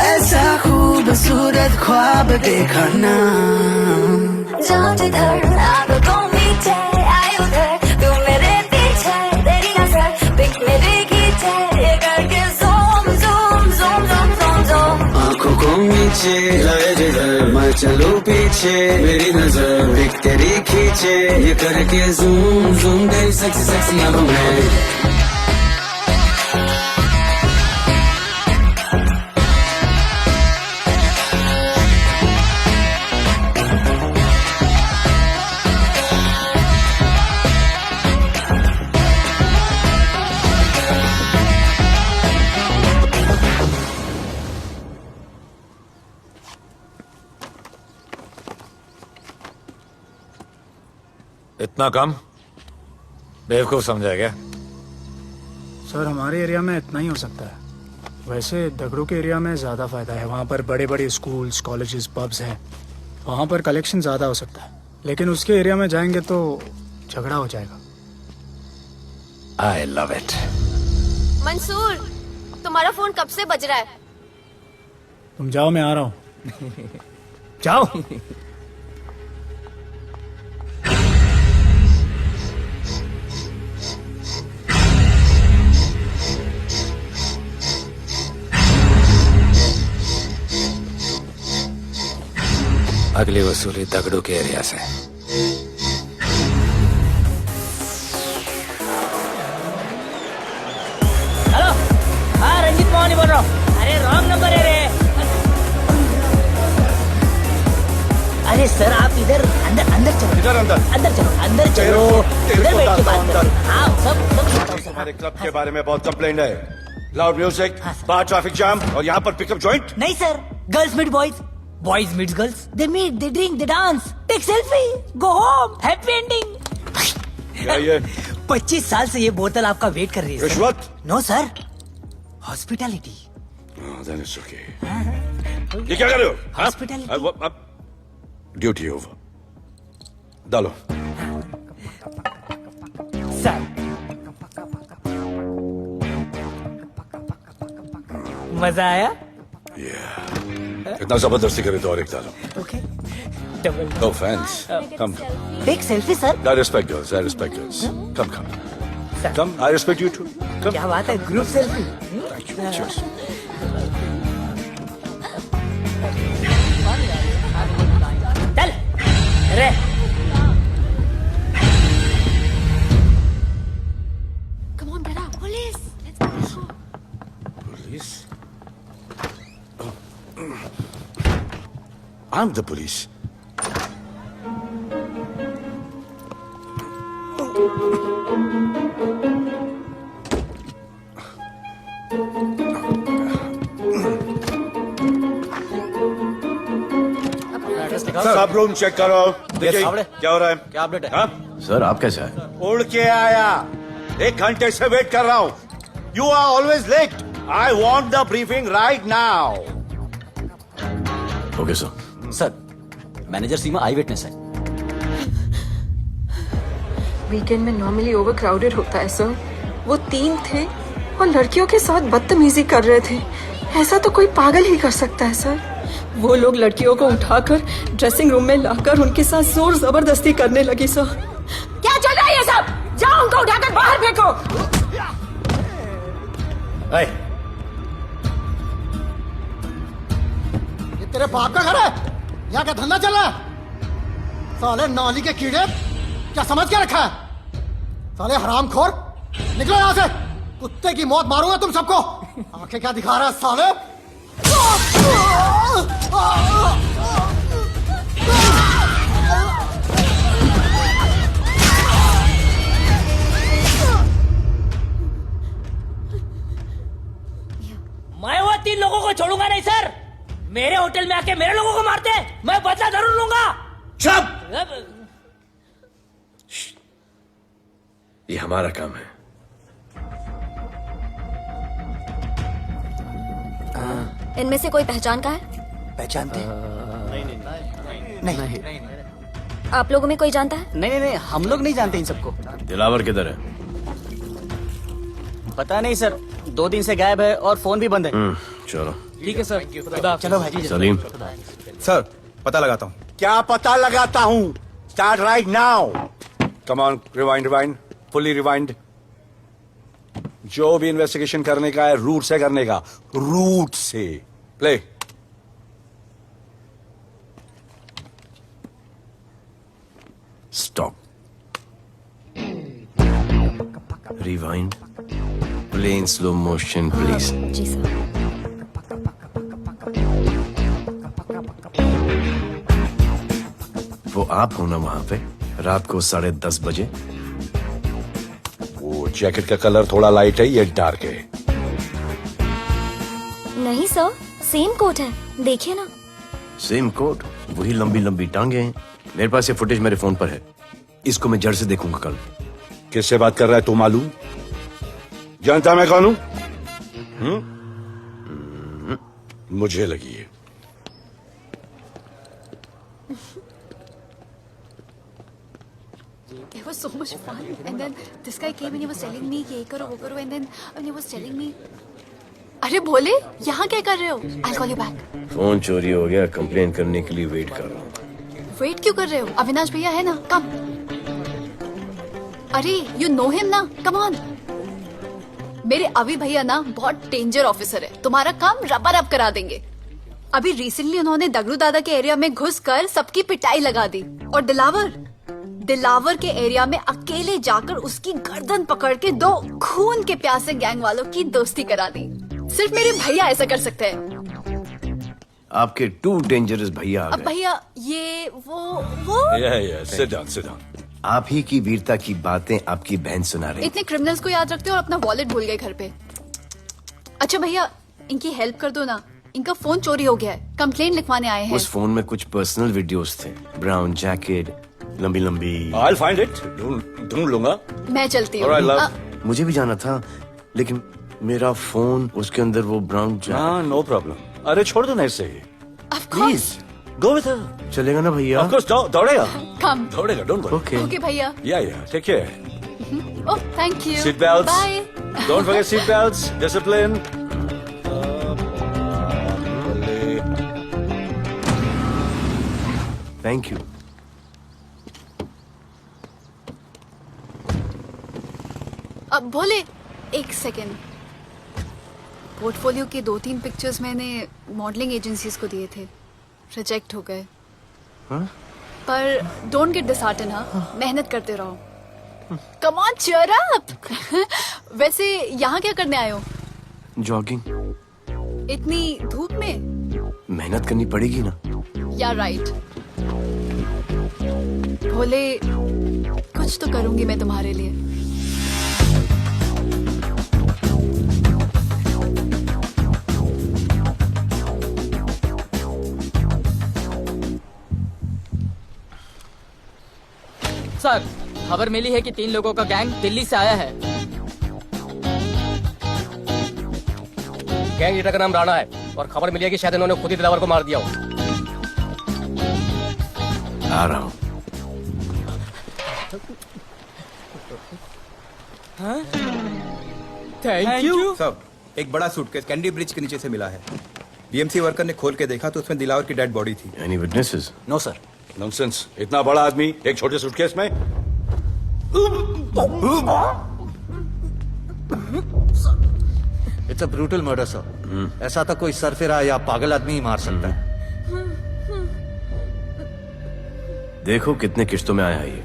ऐसा खूबसूरत ख्वाब देखा ना। जाऊं जिधर आंखों मीठे आए उधर, तू मेरे पीछे तेरी नजर पिक मेरी खींचे, ये करके zoom zoom zoom zoom zoom zoom. आंखों को नीचे जाए जिधर, मैं चलूं पीछे मेरी नजर पिक तेरी खींचे, ये करके ज़ूम ज़ूम तेरी सेक्सी सेक्सी आंखों में। इतना कम बेवकूफ समझा क्या? सर हमारे एरिया में इतना ही हो सकता है, वैसे दगड़ू के एरिया में ज़्यादा फायदा है, वहाँ पर बड़े बड़े स्कूल्स कॉलेजेस पब्स हैं, वहाँ पर कलेक्शन ज़्यादा हो सकता है, लेकिन उसके एरिया में जाएंगे तो झगड़ा हो जाएगा। I love it. मंसूर, तुम्हारा फोन कब से बज रहा है? तुम जाओ, मैं आ रहा हूँ। जाओ। अगली वसूली दगड़ू के एरिया से। हेलो, हाँ रंजीत मोहन बोल रहा हूँ। अरे रॉन्ग नंबर है रे। अरे सर आप इधर अंदर अंदर चलो। इधर अंदर चलो अंदर चलो, इधर बैठ के बात करो। हाँ सब हमारे क्लब के बारे में बहुत कंप्लेंट है, लाउड म्यूजिक, बाहर ट्रैफिक जाम और यहाँ पर पिकअप जॉइंट। नहीं sir, girls meet boys, boys meet girls, they meet, they drink, they dance, take selfie, go home, happy ending. क्या ये 25 साल से ये बोतल आपका वेट कर रही है। रिश्वत? No sir, hospitality. ये क्या कर रहे हो? हॉस्पिटैलिटी। ड्यूटी ओवर, डालो। सर मजा आया? इतना जबरदस्ती करे तो और एक डालो। Okay, double. No fans, come. Take selfie sir. I respect girls, I respect girls. Come, come. Come, I respect you too. Come. क्या बात है, group selfie. Thank you. Cheers. चल रे। Come on, Bella. Police. Let's go. Police? I'm the police. सब room check करो, देखिए क्या हो रहा है। क्या अपडेट है? हाँ? सर आप कैसे आए? उड़ के आया, 1 घंटे से वेट कर रहा हूँ। You are always late. I want the briefing right now. Okay sir. Sir, manager Seema eye witness है। वीकेंड में नॉर्मली ओवर क्राउडेड होता है सर, वो 3 थे और लड़कियों के साथ बदतमीजी कर रहे थे। ऐसा तो कोई पागल ही कर सकता है सर। वो लोग लड़कियों को उठाकर ड्रेसिंग रूम में लाकर उनके साथ जोर जबरदस्ती करने लगी सर। क्या चल रहा है ये सब? जाओ उनको उठाकर बाहर फेंको। ये तेरे बाप का घर है? यहाँ क्या धंधा चल रहा है? साले नाली के कीड़े, क्या समझ के रखा है? साले हरामखोर, निकलो यहाँ से। कुत्ते की मौत मारूंगा तुम सबको। आंखें क्या दिखा रहा है साले? मैं वो 3 लोगों को छोड़ूंगा नहीं सर। मेरे होटल में आके मेरे लोगों को मारते हैं, मैं बदला जरूर लूंगा। चुप! ये हमारा काम है। इनमें से कोई पहचान का है? पहचानते? नहीं। आप लोगों में कोई जानता है? नहीं, हम लोग नहीं जानते इन सबको। दिलावर किधर है? पता नहीं सर, 2 दिन से गायब है और फोन भी बंद है। चलो ठीक है सर, चलो भाई। सलीम। सर पता लगाता हूँ। क्या पता लगाता हूँ? Start right now. Come on, rewind, fully rewind. जो भी इन्वेस्टिगेशन करने का है रूट से करने का, रूट से। Play. Stop. Rewind. Play in slow motion please. जी सर। वो आप हो ना वहां पे रात को 10:30 बजे? वो जैकेट का कलर थोड़ा लाइट है, ये डार्क है। नहीं सर, सेम कोट है, देखिए ना। सेम कोट, वही लंबी लंबी टांगे हैं। मेरे पास ये फुटेज मेरे फोन पर है, इसको मैं जड़ से देखूंगा कल। किससे बात कर रहा है तू मालूम? जानता मैं कौन हूं? मुझे लगी है। It was so much fun. And then this guy came and he was telling me ये करो वो करो, and then he was telling me, अरे भोले यहाँ क्या कर रहे हो? I'll call you back. Phone चोरी हो गया, कंप्लेन करने के लिए वेट कर रहा हूँ। वेट क्यों कर रहे हो? अविनाश भैया है ना, कम। अरे you know him ना, come on. मेरे अभी भैया ना बहुत डेंजर ऑफिसर है, तुम्हारा काम रबर अप करा देंगे। अभी रिसेंटली उन्होंने दगड़ू दादा के एरिया में घुसकर सबकी पिटाई लगा दी, और दिलावर के एरिया में अकेले जाकर उसकी गर्दन पकड़ के 2 खून के प्यासे गैंग वालों की दोस्ती करा दी। सिर्फ मेरे भैया ऐसा कर सकते हैं। आपके 2 डेंजरस भैया आ अब गए। भैया ये वो सिट डाउन। आप ही की वीरता की बातें आपकी बहन सुना रही। इतने क्रिमिनल्स को याद रखते हो और अपना वॉलेट भूल गए घर पे। अच्छा भैया इनकी हेल्प कर दो ना, इनका फोन चोरी हो गया है, कंप्लेन लिखवाने आए हैं। उस फोन में कुछ पर्सनल वीडियोस थे, ब्राउन जैकेट, लंबी लंबी। I'll find it. ढूंढ लूंगा। मैं चलती हूँ। Alright, love. मुझे भी जाना था, लेकिन मेरा फोन, उसके अंदर वो ब्राउन जैकेट। हाँ, नो प्रॉब्लम। अरे छोड़ दो ना इसे। Please go with her. चलेगा ना भैया? Of course, दौड़ेगा। कम। दौड़ेगा, डोंट वरी। ओके भैया। Yeah, take care. Oh thank you. Seat belts. Bye. Don't forget seat belts. Discipline. Thank you. अब भोले एक सेकेंड, पोर्टफोलियो के 2-3 पिक्चर्स मैंने मॉडलिंग एजेंसीज को दिए थे, रिजेक्ट हो गए। हाँ? पर डोंट गेट डिसहार्टन, हाँ, मेहनत करते रहो। Come on cheer up. वैसे यहाँ क्या करने आए हो? जॉगिंग। इतनी धूप में? मेहनत करनी पड़ेगी ना। या राइट। भोले कुछ तो करूंगी मैं तुम्हारे लिए। सर खबर मिली है कि 3 लोगों का गैंग दिल्ली से आया है। गैंग लीडर का नाम राणा है और खबर मिली है कि शायद इन्होंने खुद ही दिलावर को मार दिया हो। आ रहा हूँ। हाँ? Thank you. सब एक बड़ा सूटकेस कैंडी ब्रिज के नीचे से मिला है। बीएमसी वर्कर ने खोल के देखा तो उसमें दिलावर की डेड बॉडी थी। Any witnesses? No sir. Nonsense, इतना बड़ा आदमी एक छोटे सूटकेस में? It's a brutal murder sir. ऐसा तो कोई सरफिरा या पागल आदमी ही मार सकता है। देखो कितने किश्तों में आया है ये।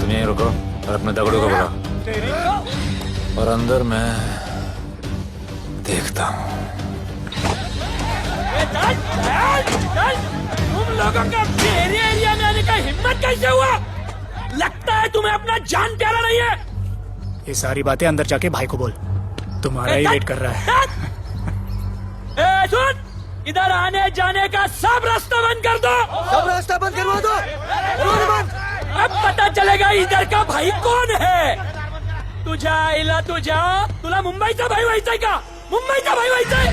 तुम यहीं रुको और अपने दगड़ों को बुलाओ, और अंदर मैं देखता हूँ। तुम लोगों का मेरे एरिया में आने का हिम्मत कैसे हुआ? लगता है तुम्हें अपना जान प्यारा नहीं है। ये सारी बातें अंदर जाके भाई को बोल, तुम्हारा ही वेट कर रहा है। ए सुन, इधर आने जाने का सब रास्ता बंद कर दो। सब रास्ता बंद करवा दो। अब पता चलेगा इधर का भाई कौन है। तुझा इला तुझा, तुला मुंबईचा भाई व्हायचाय का? मुंबईचा भाई व्हायचाय?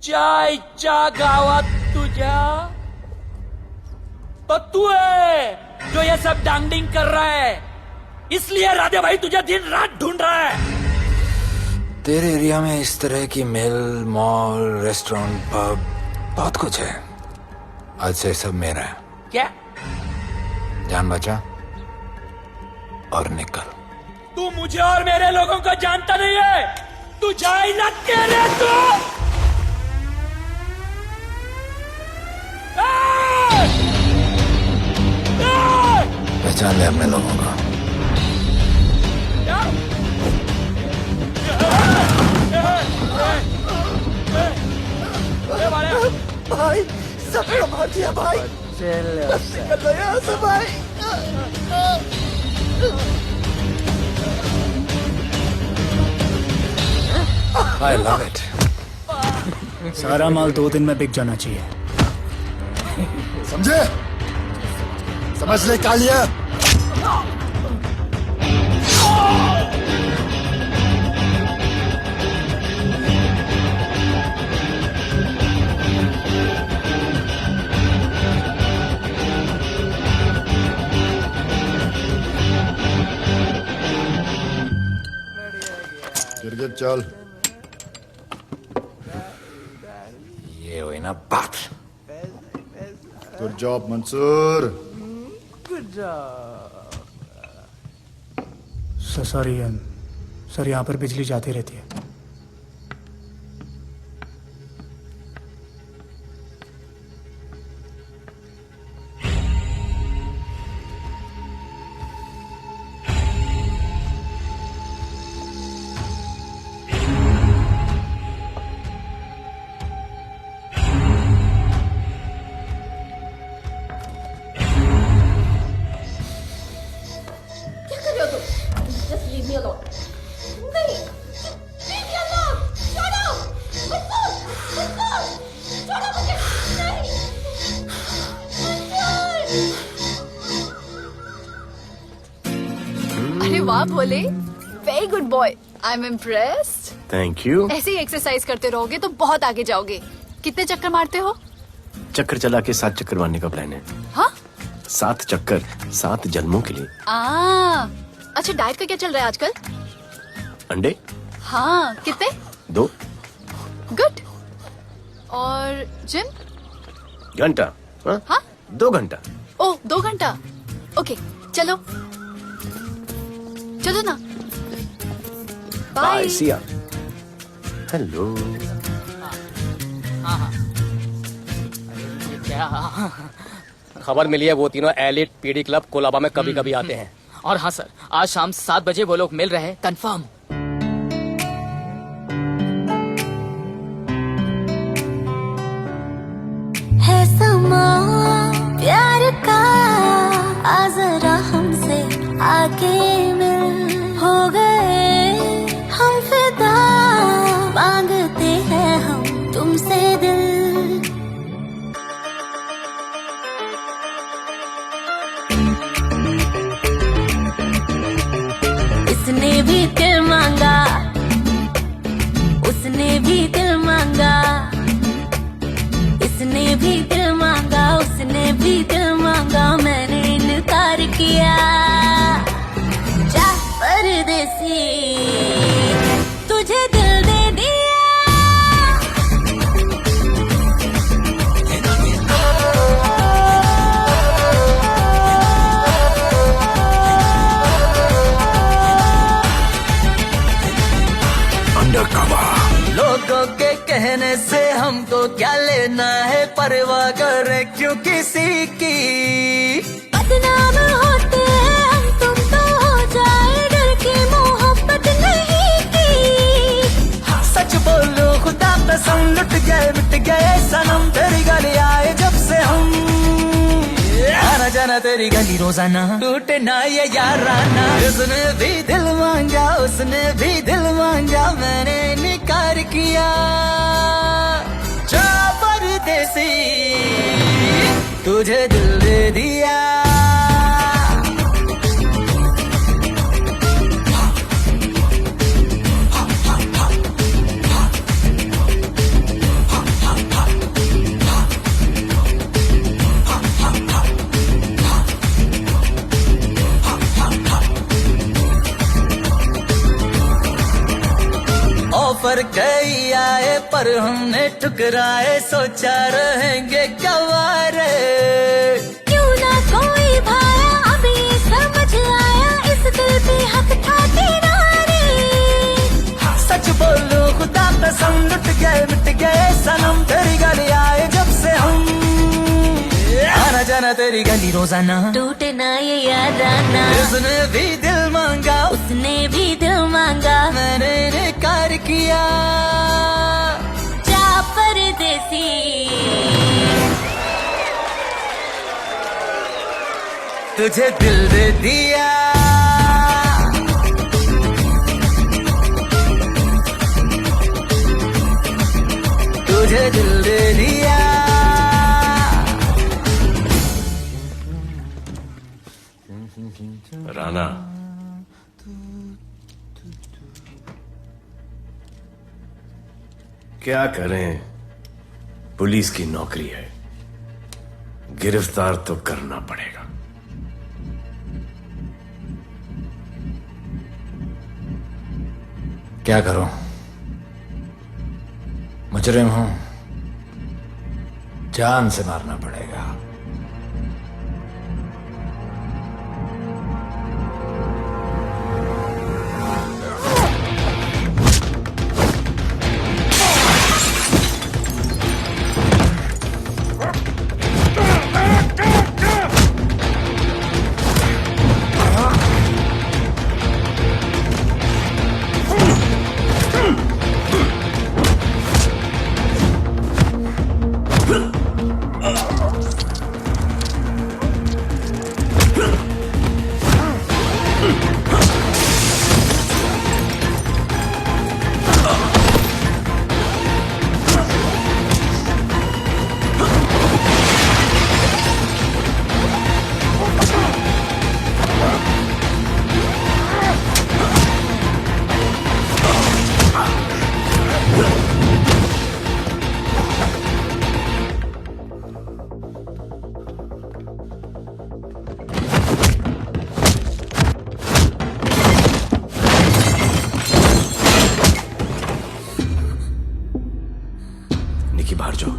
चायच्या गावात तुझ्या तो तू है जो ये सब डांगडिंग कर रहा है, इसलिए राधे भाई तुझे दिन रात ढूंढ रहा है। तेरे एरिया में इस तरह की मिल, मॉल, रेस्टोरेंट, पब बहुत कुछ है। आज से सब मेरा है। क्या? जान बचा और निकल। तू मुझे और मेरे लोगों को जानता नहीं है। तू जाए ना तेरे तो पहचान ले अपने लोगों को। भाई सबको मार दिया भाई। निकल लो यहाँ से भाई। I love it. सारा माल 2 दिन में बिक जाना चाहिए। समझे? समझ ले कालिया। गिरगिट चल। ये हुई ना बात। Good job Mansoor. Sorry sir, यहाँ पर बिजली जाती रहती है। अरे वाह Bhole, very good boy, I am impressed. Thank you. ऐसे ही एक्सरसाइज करते रहोगे तो बहुत आगे जाओगे। कितने चक्कर मारते हो? चक्कर चला के 7 चक्कर मारने का प्लान है। हाँ? 7 चक्कर 7 जन्मों के लिए। अच्छा, डाइट का क्या चल रहा है आजकल? अंडे? हाँ, कितने? 2 गुड। और जिम? घंटा। हाँ? 2 घंटा। ओह, 2 घंटा। ओके, चलो चलो ना। बाय। सिया। हेलो। खबर मिली है वो तीनों एलिट पीडी क्लब कोलाबा में कभी कभी आते हैं। और हाँ सर, आज शाम 7 बजे वो लोग मिल रहे हैं, कंफर्म। है समा प्यार का, आ जरा हमसे आके मिल। हो गए हम फिदा, मांगते हैं हम तुमसे दिल। इसने भी क्या मांगा, भी दिल मांगा, इसने भी दिल मांगा, उसने भी दिल मांगा, मैंने इनकार किया। जा परदेसी, तुझे दिल दे दिया। लोगों के कहने से हमको क्या लेना है, परवाह करे क्यों किसी की। बदनाम होते हैं हम, तुम तो हो जाए डर के, मोहब्बत नहीं की। सच बोलो खुदा कसम, लुट गए मिट गए सनम, तेरी गली आए जब से हम। आना जाना तेरी गली रोजाना, टूटे ना ये याराना। उसने भी दिल मांगा, उसने भी दिल मांगा, मैंने इनकार किया। जा परदेसी, तुझे दिल दे दिया। ऑफर कई आए पर हमने ठुकराए, सोचा रहेंगे क्या वारे। क्यों ना कोई भाया, अब ये समझ आया, इस दिल पे हक था तेरा रे। सच बोलो खुदा कसम, लुट गए मिट गए सनम, तेरी गली आए जब से हम। आना जाना तेरी गली रोजाना, टूटे ना ये याराना। उसने भी दिल मांगा, उसने भी दिल मांगा, मैंने इनकार किया। जा परदेसी, तुझे दिल दे दिया। तुझे दिल दे दिया। राना, क्या करें, पुलिस की नौकरी है, गिरफ्तार तो करना पड़ेगा। क्या करूं, मुजरिम हूं, जान से मारना पड़ेगा। निकी बाहर जाओ।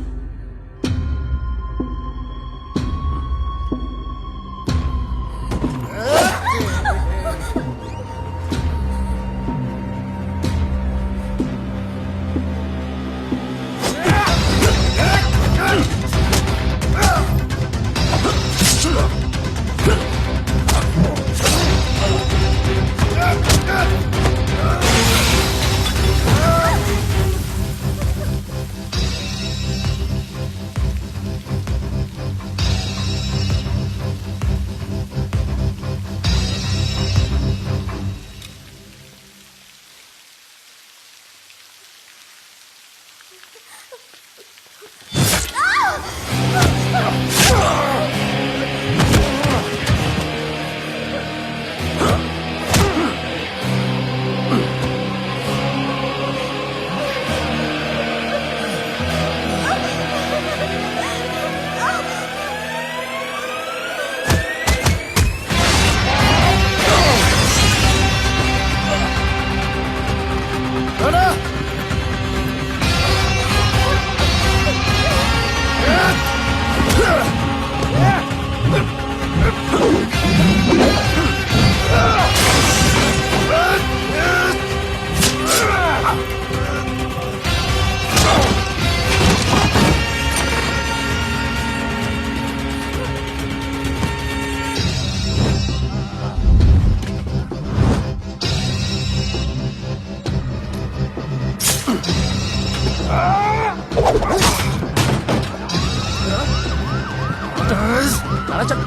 चल चल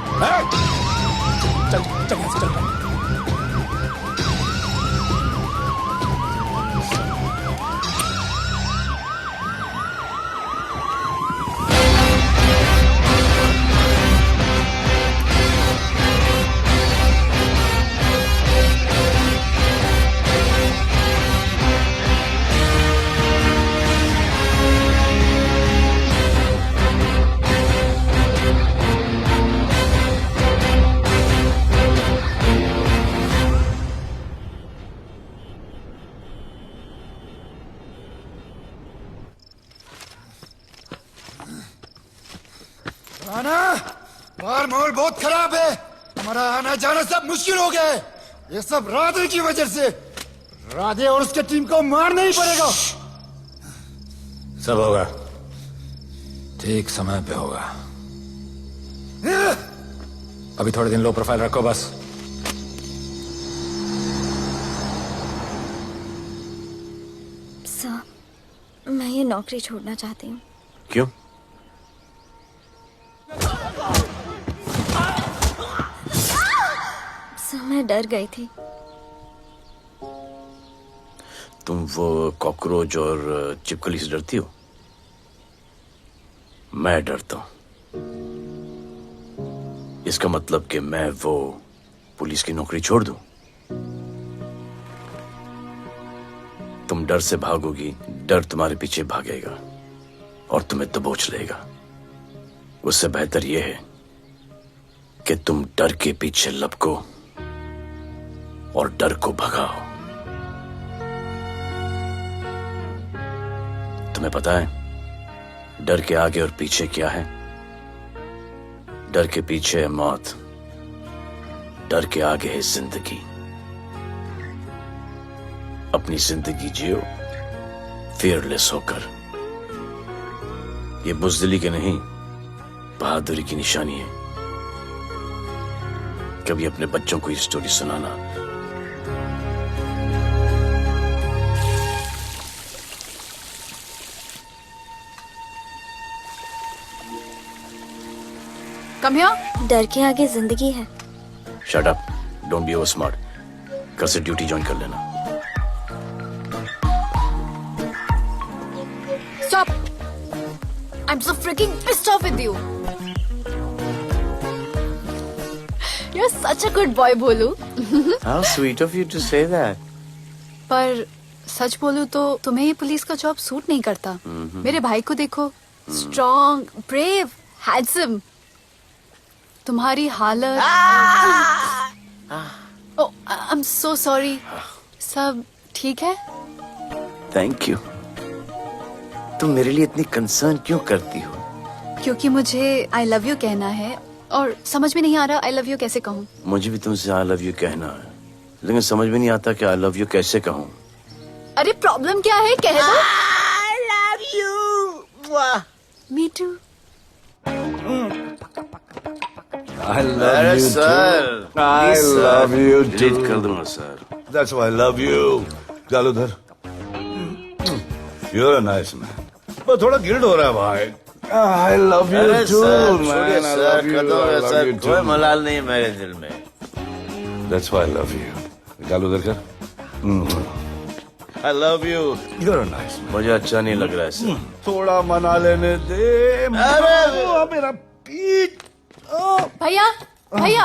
चल यहाँ से चल। आना बाहर माहौल बहुत खराब है। हमारा आना जाना सब मुश्किल हो गया है। ये सब राधे की वजह से। राधे और उसके टीम को मारना ही पड़ेगा। सब होगा, ठीक समय पे होगा। अभी थोड़े दिन लो प्रोफाइल रखो बस। सर, मैं ये नौकरी छोड़ना चाहती हूँ। क्यों? सर, मैं डर गई थी। तुम वो कॉकरोच और चिपकली से डरती हो? मैं डरता हूं। इसका मतलब कि मैं वो पुलिस की नौकरी छोड़ दूं? तुम डर से भागोगी, डर तुम्हारे पीछे भागेगा और तुम्हें दबोच लेगा। उससे बेहतर यह है कि तुम डर के पीछे लपको और डर को भगाओ। तुम्हें पता है डर के आगे और पीछे क्या है? डर के पीछे है मौत, डर के आगे है जिंदगी। अपनी जिंदगी जियो फियरलेस होकर। ये बुज़दिली की नहीं, बहादुरी की निशानी है। कभी अपने बच्चों को ये स्टोरी सुनाना। Come here. डर के आगे जिंदगी है। Shut up, don't be over smart. कल से ड्यूटी ज्वाइन कर लेना। Stop! I'm so freaking pissed off with you. You're such a good boy, बोलू। How sweet of you to say that. पर सच बोलूं तो तुम्हें ये पुलिस का जॉब सूट नहीं करता। मेरे भाई को देखो, स्ट्रॉन्ग, ब्रेव, हैंडसम। तुम्हारी हालत। ओह, आई एम सो सॉरी। सब ठीक है? Thank you. तुम मेरे लिए इतनी कंसर्न क्यों करती हो? क्योंकि मुझे आई लव यू कहना है और समझ में नहीं आ रहा आई लव यू कैसे कहूँ। मुझे भी तुमसे आई लव यू कहना है, लेकिन समझ में नहीं आता कि आई लव यू कैसे कहूँ। अरे प्रॉब्लम क्या है, कह दो। I love you. Me too. I love अरे you sir, too. I love you too. Delete कर दूंगा सर। That's why I love you. चल उधर। You're a nice man. बस थोड़ा गिल्ड हो रहा है भाई। I love you अरे too, सर, man. छोड़िए I sir, love you. Kadam I है love सर, you कोई too. मलाल नहीं है मेरे दिल में। That's why I love you. चल उधर कर। I love you. You're a nice man. मुझे अच्छा नहीं लग रहा है सर। थोड़ा मना लेने दे। अरे मेरा पीठ। भैया, भैया,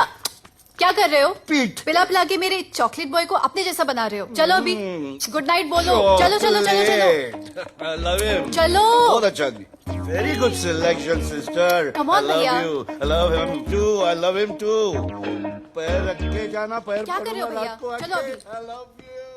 क्या कर रहे हो? पीठ पिला पिला के मेरे चॉकलेट बॉय को अपने जैसा बना रहे हो। चलो अभी गुड नाइट बोलो। चलो चलो चलो चलो I love him. चलो। बहुत अच्छा आदमी। Very good selection, sister. Come on, I love भैया। you. I love him too. I love him too. पैर रख के जाना, पैर क्या कर रहे हो पकड़ना, भैया? रात को आके। चलो अभी। I love you.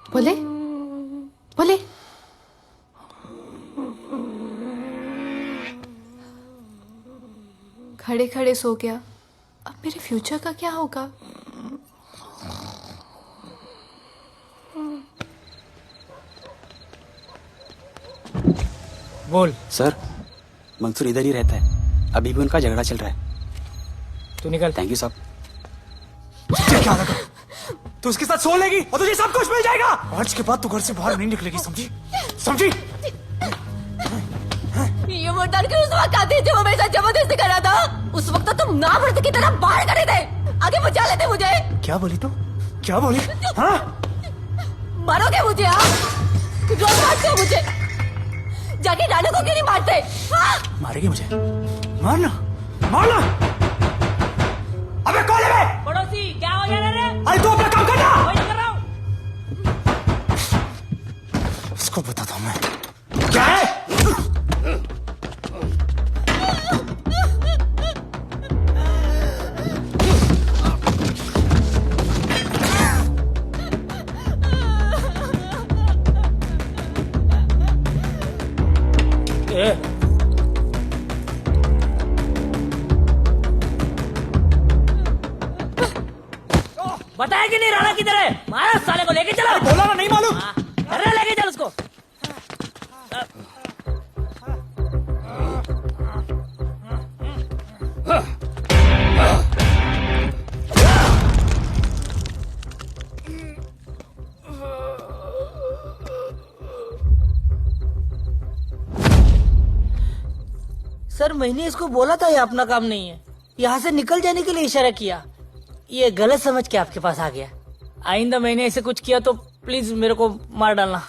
बोले बोले। खड़े खड़े सो गया, अब मेरे फ्यूचर का क्या होगा? बोल। सर, मंसूर इधर ही रहता है, अभी भी उनका झगड़ा चल रहा है। तू निकल। थैंक यू साहब। तुझे क्या लगा तू उसके साथ सो लेगी और तुझे सब कुछ मिल जाएगा? आज के बाद तू घर से बाहर नहीं निकलेगी, समझी? समझी? ये वो डर के उस वक्त आती जब वो मेरे साथ जबरदस्ती कर रहा था। उस वक्त तो तुम ना मर्द की तरह बाहर करे थे, आगे बचा लेते मुझे। क्या बोली तू? क्या बोली? हाँ? मारोगे मुझे? रोज मारते हो मुझे, जाके नानू को क्यों नहीं मारते? हाँ? मारेगी मुझे? मारना मारना। अबे कौन है बे? पड़ोसी क्या हो जा रहा है? अरे तू अपना काम करना। वही कर रहा हूँ। इसको बताता हूँ मैं क्या है। बताया कि नहीं राणा किधर है? मारा साले को, लेके चलो। बोला ना नहीं मालूम। अरे लेके चल उसको। सर, मैंने इसको बोला था ये अपना काम नहीं है, यहाँ से निकल जाने के लिए इशारा किया, ये गलत समझ के आपके पास आ गया। आइंदा मैंने ऐसे कुछ किया तो प्लीज मेरे को मार डालना।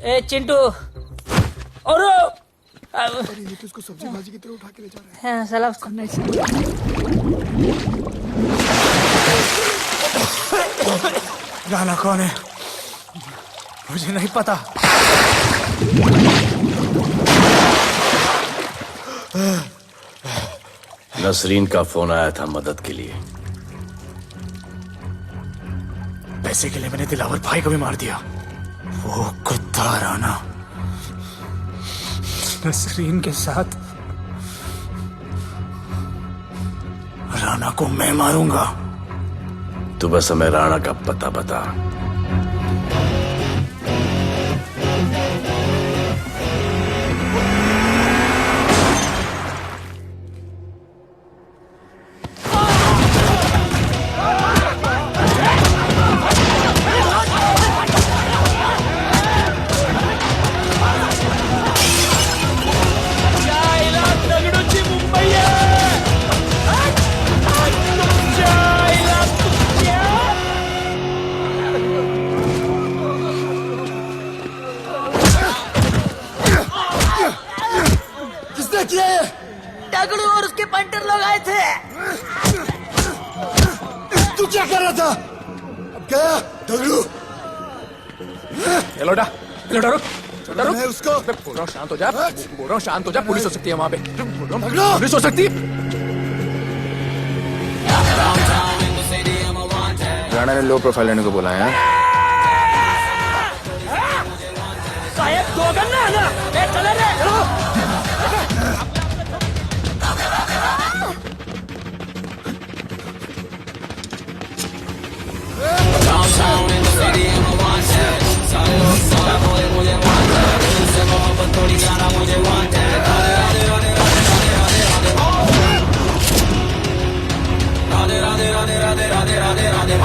ए चिंटू और इसको सब्जी भाजी की तरह उठा के ले जा रहा है। हाँ, साला उसको नहीं राणा कौन है मुझे नहीं पता। नसरीन का फोन आया था मदद के लिए। पैसे के लिए मैंने दिलावर भाई को भी मार दिया। वो कुत्ता राणा नसरीन के साथ, राणा को मैं मारूंगा। तू बस हमें राणा का पता बता। दगड़ू और उसके पंटर लोग आए थे। तू क्या कर रहा था? अब गया दगड़ू। ये लोटा रुक। मैं उसको बोल रहा हूँ शांत हो जा, बोल रहा हूँ शांत हो जा। पुलिस हो सकती है वहाँ पे, पुलिस हो सकती है। राणा ने लो प्रोफाइल लेने को बोला है। साहेब दो गन्ना है ना, चले रे। Downtown in the city, I'm a wanted. सारे लोग सारा बोले मुझे wanted. तुमसे मोहब्बत थोड़ी ज्यादा मुझे wanted. राधे राधे राधे राधे राधे राधे राधे राधे राधे राधे राधे राधे राधे।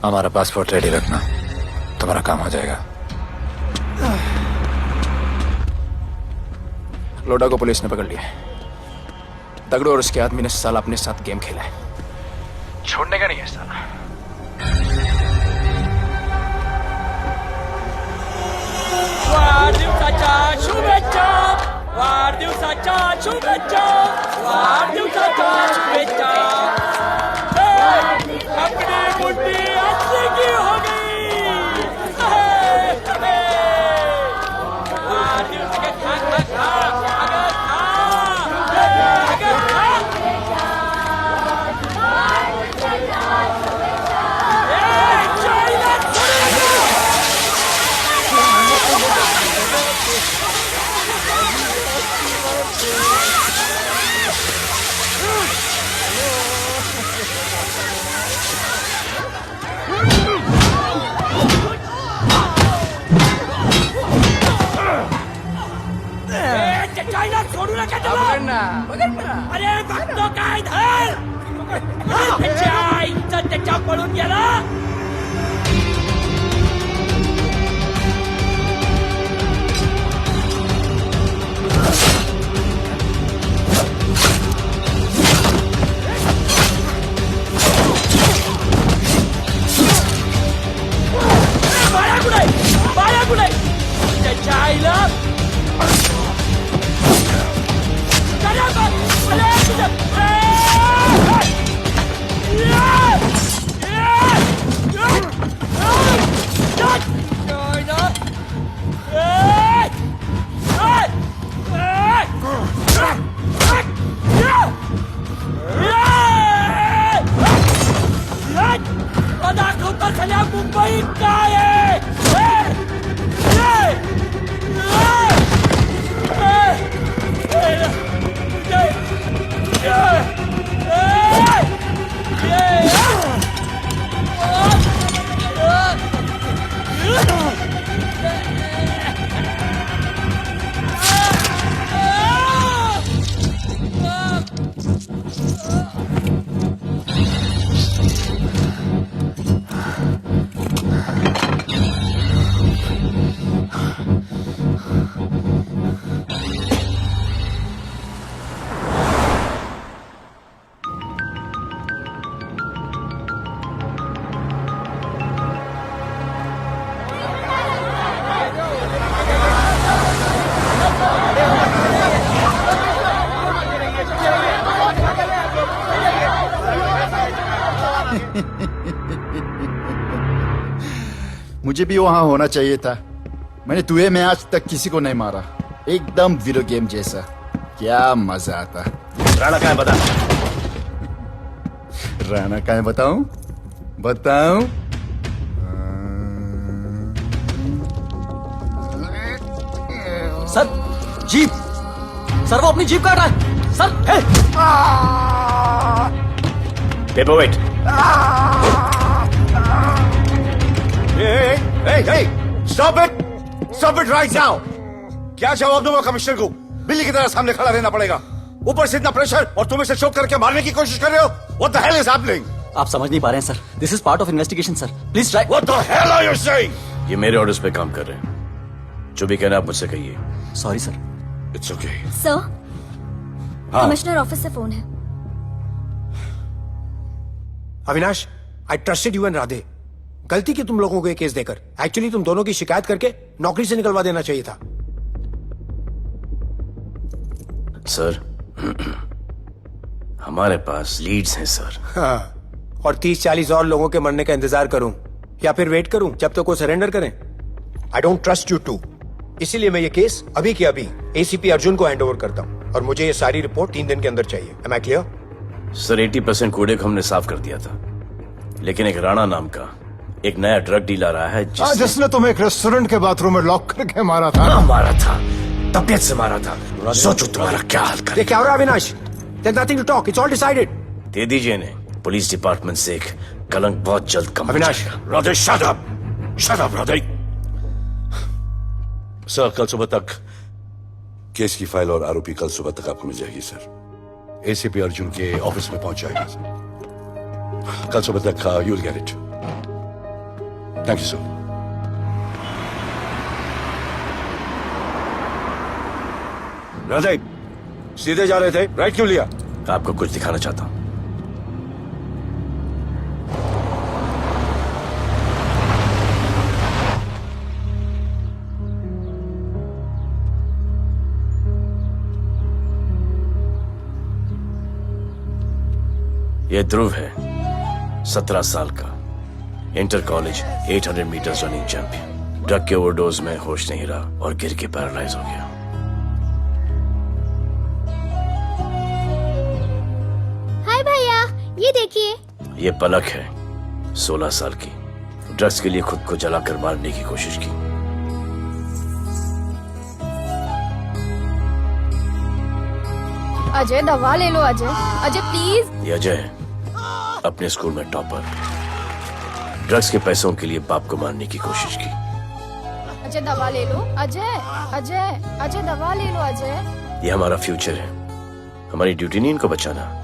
हमारा पासपोर्ट रेडी रखना, तुम्हारा काम हो जाएगा। लोडा को पुलिस ने पकड़ लिया। दगड़ू और उसके आदमी ने साला अपने साथ गेम खेला है, छोड़ने का नहीं है साला। 「शुभेच्छा शुभेच्छा वाढदिवसाच्या शुभेच्छा वाढदिवसाच्या शुभेच्छा अपनी मुट्ठी अच्छी की हो गई वाढदिवस के खा खा खा अगर चाइना छोड़ू नका त्याला अरे बघतो काय धर त्याच्या आईचा त्याच्या पळून गेला बाया कुठे त्याच्या आईला दाखवता झाल्या मुंबई काय मुझे भी वहां होना चाहिए था। मैंने दुए में आज तक किसी को नहीं मारा। एकदम वीडियो गेम जैसा। क्या मजा आता। राणा कहाँ है बता। राणा कहाँ है बताऊं? बताऊं? सर जीप सर वो अपनी जीप काट रहा है sir hey paper weight stop it right now. क्या जवाब दूंगा कमिश्नर को? बिल्ली की तरह सामने खड़ा रहना पड़ेगा। ऊपर से इतना प्रेशर और तुम इसे शोक करके मारने की कोशिश कर रहे हो। What the hell is happening? आप समझ नहीं पा रहे हैं sir. This is part of investigation sir. Please try. What the hell are you saying? ये मेरे ऑर्डर्स पे काम कर रहे हैं। जो भी कहना आप मुझसे कहिए। Sorry sir. It's okay. Sir commissioner office से फोन है। अविनाश, आई ट्रस्टेड यू एंड राधे। गलती की तुम लोगों को ये केस देकर। एक्चुअली तुम दोनों की शिकायत करके नौकरी से निकलवा देना चाहिए था। सर हमारे पास लीड्स हैं सर। हाँ, और 30-40 और लोगों के मरने का इंतजार करूं या फिर वेट करूं जब तक वो सरेंडर करें? I don't trust you too. इसीलिए मैं ये केस अभी के अभी एसीपी अर्जुन को हैंड ओवर करता हूं और मुझे ये सारी रिपोर्ट 3 दिन के अंदर चाहिए। M I clear? सर 80% कूड़े को हमने साफ कर दिया था, लेकिन एक राणा नाम का एक नया ड्रग डीलर आया है जिसने तुम्हें एक रेस्टोरेंट के बाथरूम में लॉक करके मारा था। हाँ, मारा था, तबीयत से मारा था। सोचो तुम्हारा क्या हाल करे। ये क्या हो रहा है Avinash? There's nothing to talk. It's all decided. दे दीजिए इन्हें। पुलिस डिपार्टमेंट से एक कलंक बहुत जल्द कम हो अविनाश। जाएगा। Radhe shut up. Shut up, Radhe. Sir कल सुबह तक केस की फाइल और आरोपी कल सुबह तक आपको मिल जाएगी सर। एसीपी अर्जुन के ऑफिस में पहुंच जाएगा सर। कल सुबह तक you will get it. Thank you sir. Radhe सीधे जा रहे थे, राइट क्यों लिया? आपको कुछ दिखाना चाहता हूं। ये ध्रुव है, 17 साल का, inter college 800 metre running champion. Drug के ओवरडोज में होश नहीं रहा और गिर के पैरालाइज हो गया। हाय भैया, ये देखिए। ये पलक है, 16 साल की, ड्रग्स के लिए खुद को जलाकर मारने की कोशिश की। अजय दवा ले लो अजय, अजय प्लीज। ये अजय है, अपने स्कूल में टॉपर। ड्रग्स के पैसों के लिए बाप को मारने की कोशिश की। अजय दवा ले लो अजय, अजय अजय दवा ले लो अजय। ये हमारा फ्यूचर है, हमारी ड्यूटी नहीं इनको बचाना।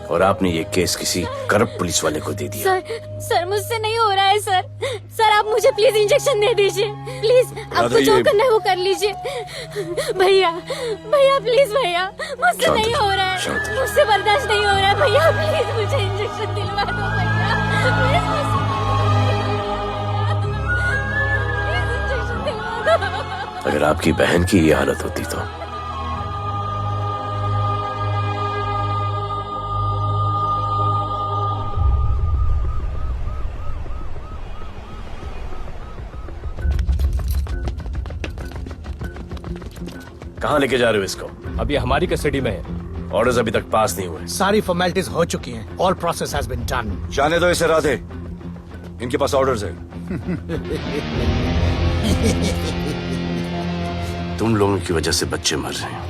और आपने ये केस किसी करप्ट पुलिस वाले को दे दिया। सर मुझसे नहीं हो रहा है सर। सर आप मुझे प्लीज इंजेक्शन दे दीजिए, प्लीज। आपको जो करना है वो कर लीजिए। भैया भैया प्लीज भैया, मुझसे नहीं हो रहा है, मुझसे बर्दाश्त नहीं हो रहा है भैया, प्लीज मुझे इंजेक्शन दिलवा दो भैया, अगर आपकी बहन की ये हालत होती तो। कहाँ लेके जा रहे हो इसको? अभी हमारी कस्टडी में है। ऑर्डर्स अभी तक पास नहीं हुए। सारी फॉर्मेलिटीज हो चुकी हैं। All process has been done. जाने दो इसे राधे, इनके पास ऑर्डर्स है। तुम लोगों की वजह से बच्चे मर रहे हैं।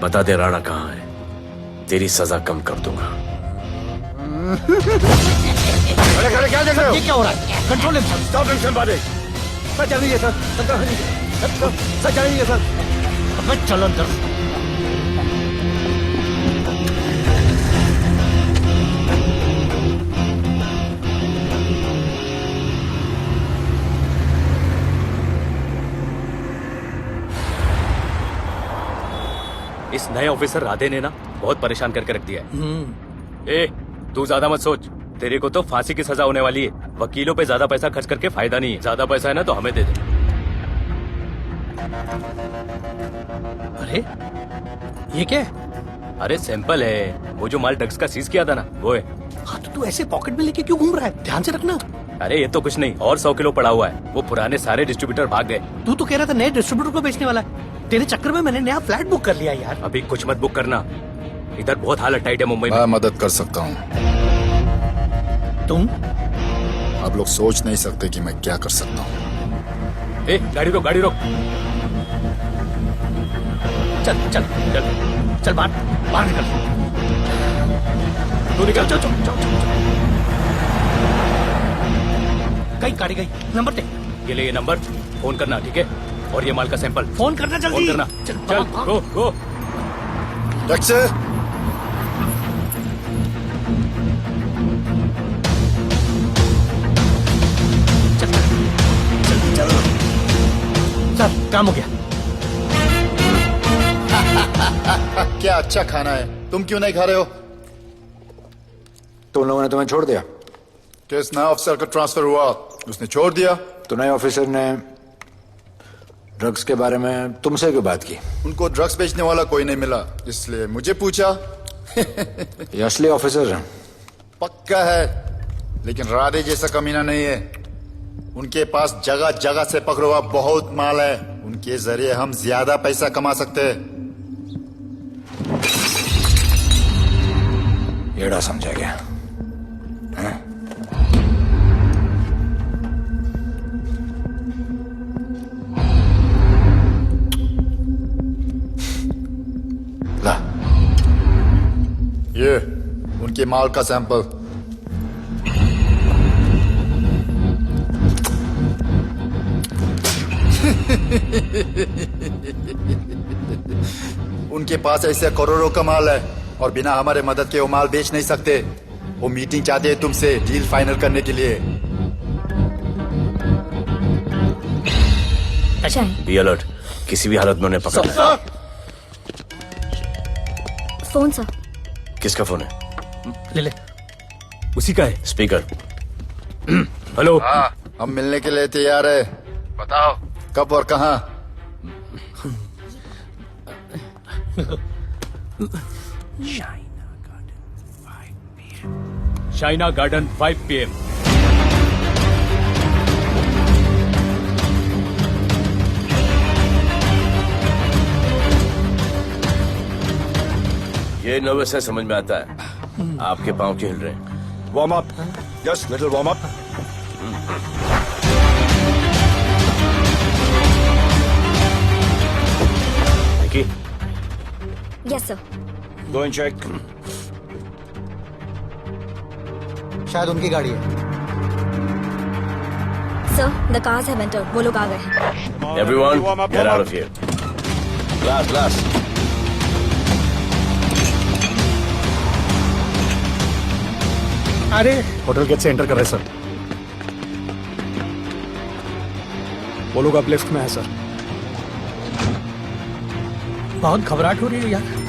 बता दे राणा कहाँ है, तेरी सजा कम कर दूंगा। अरे अरे क्या देख रहे हो? ये क्या हो रहा है? Control himself. स्टॉप हिमसेल्फ बादे। सर चल रही है सर, सर चल रही है सर। अब चलो अंदर। इस नए ऑफिसर राधे ने ना बहुत परेशान करके रख दिया है। ए, तू ज्यादा मत सोच, तेरे को तो फांसी की सजा होने वाली है। वकीलों पे ज्यादा पैसा खर्च करके फायदा नहीं है। ज्यादा पैसा है ना तो हमें दे दे। अरे ये क्या है? अरे सैंपल है, वो जो माल ड्रग्स का सीज किया था ना वो है। हाँ तो तू ऐसे पॉकेट में लेके क्यों घूम रहा है? ध्यान से रखना। अरे ये तो कुछ नहीं, और 100 किलो पड़ा हुआ है। वो पुराने सारे डिस्ट्रीब्यूटर भाग गए। तू तो कह रहा था नए डिस्ट्रीब्यूटर को बेचने वाला है। तेरे चक्कर में मैंने नया फ्लैट बुक कर लिया यार। अभी कुछ मत बुक करना, इधर बहुत हालत टाइट है मुंबई में। मैं मदद कर सकता हूँ। तुम? आप लोग सोच नहीं सकते कि मैं क्या कर सकता हूँ। ए, गाड़ी रोक, गाड़ी रोक। चल चल चल चल, बाहर निकल। तू निकल। चल चल चल। गई गाड़ी गई। नंबर दे। ये ले, ये नंबर, फोन करना ठीक है। और ये माल का सैंपल फोन करना जल्दी। फोन करना। चल गो गो। टैक्सी। सर काम हो गया। क्या अच्छा खाना है, तुम क्यों नहीं खा रहे हो? तो उन लोगों ने तुम्हें छोड़ दिया? किस नए ऑफिसर का ट्रांसफर हुआ, उसने छोड़ दिया? तो नए ऑफिसर ने ड्रग्स के बारे में तुमसे क्यों बात की? उनको ड्रग्स बेचने वाला कोई नहीं मिला, इसलिए मुझे पूछा। ये असली ऑफिसर है? पक्का है, लेकिन राधे जैसा कमीना नहीं है। उनके पास जगह जगह से पकड़ा हुआ बहुत माल है, उनके जरिए हम ज्यादा पैसा कमा सकते हैं। येड़ा समझा गया? ला, ये उनके माल का सैंपल। उनके पास ऐसे करोड़ों का माल है और बिना हमारे मदद के वो माल बेच नहीं सकते। वो मीटिंग चाहते हैं तुमसे डील फाइनल करने के लिए। बी अलर्ट, किसी भी हालत में उन्हें पकड़ना। Phone sir. किसका फोन है? ले ले। उसी का है। स्पीकर। हेलो। हाँ, हम मिलने के लिए तैयार है, बताओ कब और कहाँ? China garden 5 PM। ये नर्वस है, समझ में आता है। आपके पांव क्यों हिल रहे हैं? Warm up, just little warm up. Yes sir. Go and check. शायद उनकी गाड़ी है। Sir the cars have entered, वो लोग आ गए हैं। Everyone, get out of here. Glass. अरे होटल गेट से एंटर कर रहे सर। वो लोग अब लिफ्ट में है सर। बहुत घबराहट हो रही है यार।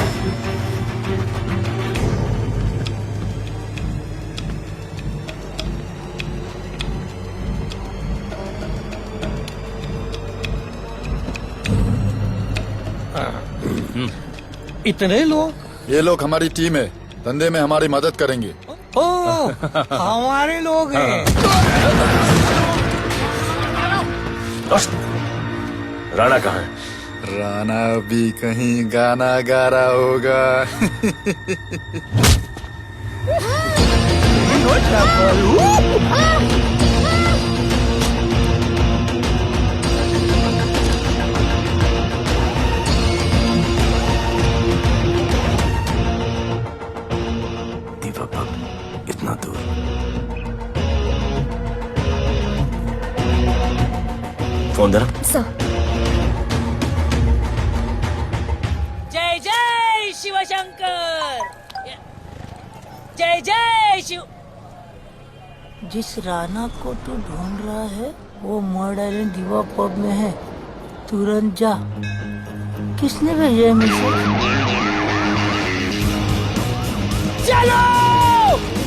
इतने लोग? ये लोग हमारी टीम है, धंधे में हमारी मदद करेंगे। ओ, हमारे लोग हैं। राणा कहाँ है? राणा भी कहीं गाना गा रहा होगा। इतना दूर। फोन दे रहा। सर। जय जय शिव शंकर, जय जय शिव। जिस राणा को तू ढूंढ रहा है वो मर्ड आइलैंड दीवा पब में है, तुरंत जा। किसने भेजा है मुझे? चलो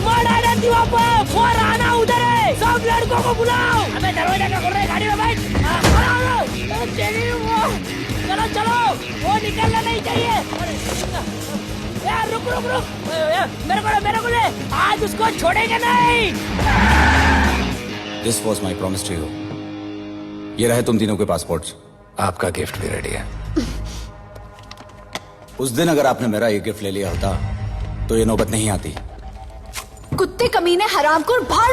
मर्ड आइलैंड दीवा पब, वो राणा उधर है, सब लड़कों को बुलाओ। अबे दरवाजा क्या खोल रहे, गाड़ी में बैठ। चलो चलो, वो निकलना नहीं चाहिए। यार रुक रुक रुक, मेरे को ले, आज उसको छोड़ेंगे नहीं। This was my promise to you. ये रहे तुम तीनों के पासपोर्ट्स। आपका गिफ्ट भी रेडी है। उस दिन अगर आपने मेरा ये गिफ्ट ले लिया होता तो ये नौबत नहीं आती। कुत्ते कमीने हरामखोर भाड़।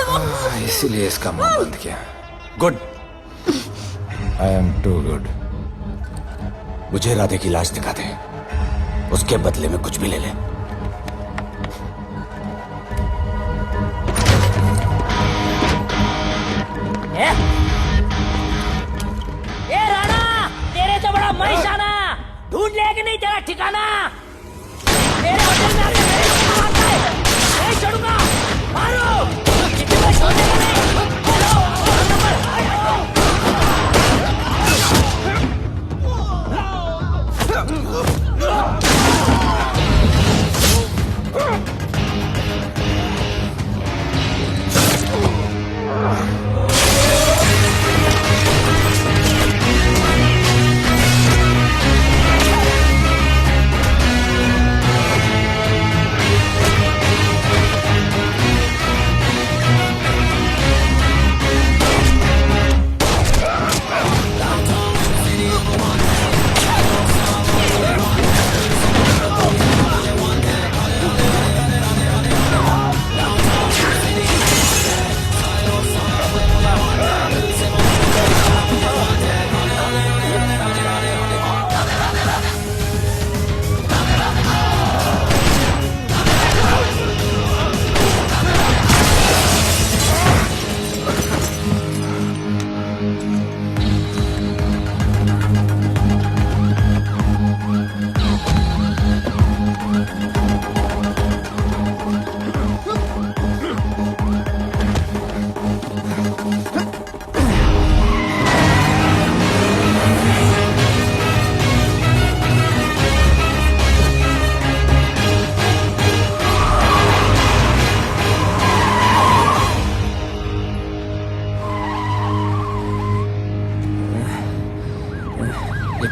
इसीलिए इसका मुंह बंद किया। Good. I am too good. मुझे राधे की लाश दिखा दे, उसके बदले में कुछ भी ले ले। ए राणा, तेरे से बड़ा मैं शाना, ढूंढ ले कि नहीं तेरा ठिकाना। मेरे होटल में आके मेरे को मारता है, नहीं छोड़ूंगा, मारो। किसी को छोड़ेगा नहीं।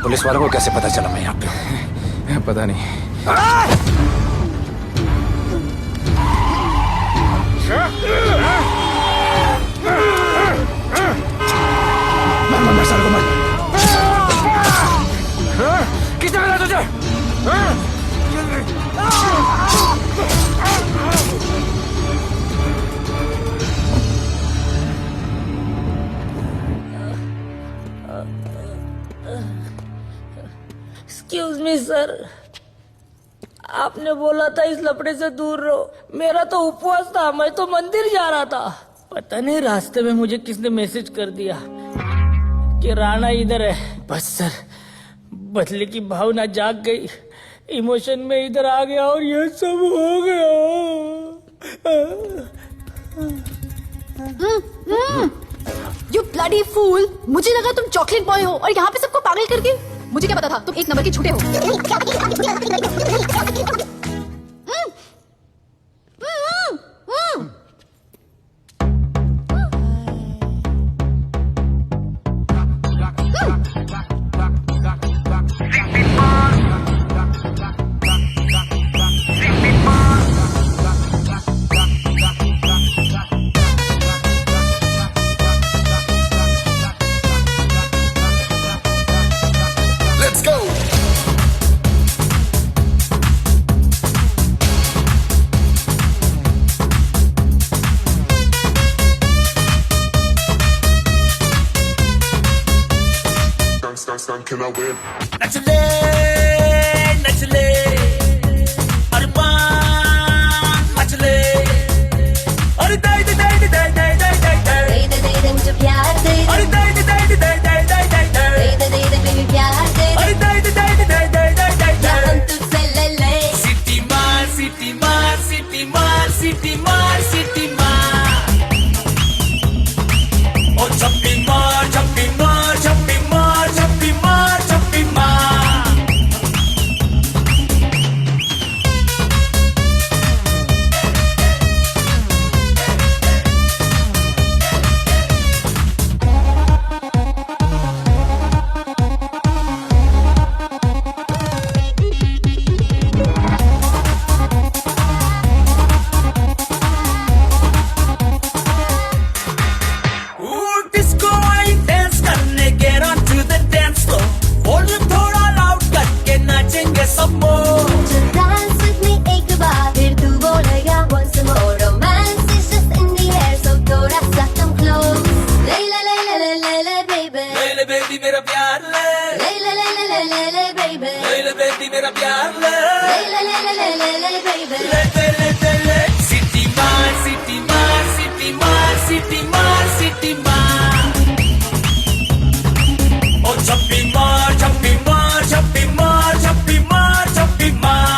पुलिस वालों को कैसे पता चला मैं यहाँ पे? पता नहीं। मर साले को मर। किसने मिला तुझे? एक्सक्यूज मी सर, आपने बोला था इस लपड़े से दूर रहो। मेरा तो उपवास था, मैं तो मंदिर जा रहा था। पता नहीं रास्ते में मुझे किसने मैसेज कर दिया कि राणा इधर है। बस सर, बदले की भावना जाग गई, इमोशन में इधर आ गया और ये सब हो गया। You bloody fool! मुझे लगा तुम चॉकलेट बॉय हो और यहाँ पे सबको पागल करके। मुझे क्या पता था तुम एक नंबर के झूठे हो। Let's go. Can I win? नचले नचले अरमान मचले अरे दाई दे दाई दे दाई दाई दाई दाई दे दे मुझे प्यार दे अरे दाई दे दाई दे दाई दाई दाई दाई दे बेबी प्यार दे अरे दाई दे दाई दे दाई दाई दाई दाई हम तुझसे ले ले सिटी मार सिटी मार सिटी मार सिटी मार सिटी मार ओ छप्पी मार छप्पी मार छप्पी मार छप्पी मार छप्पी मार डिस्को आई डांस करने get on to the dance floor volume थोड़ा लाउड करके नाचेंगे सब मोर Dance with me एक बार फिर तू बोलेगा once more romance is just in the air so थोड़ा सा come close ले ले ले ले ले ले ले baby ले ले बेबी मेरा प्यार ले ले ले ले ले ले ले ले baby ले ले बेबी मेरा प्यार ले ले ले ले ले ले ले baby ले ले सिटी मार सिटी मार सिटी मार सिटी मार सिटी मार ओ छप्पी मार छप्पी मार छप्पी मार छप्पी मार छप्पी मार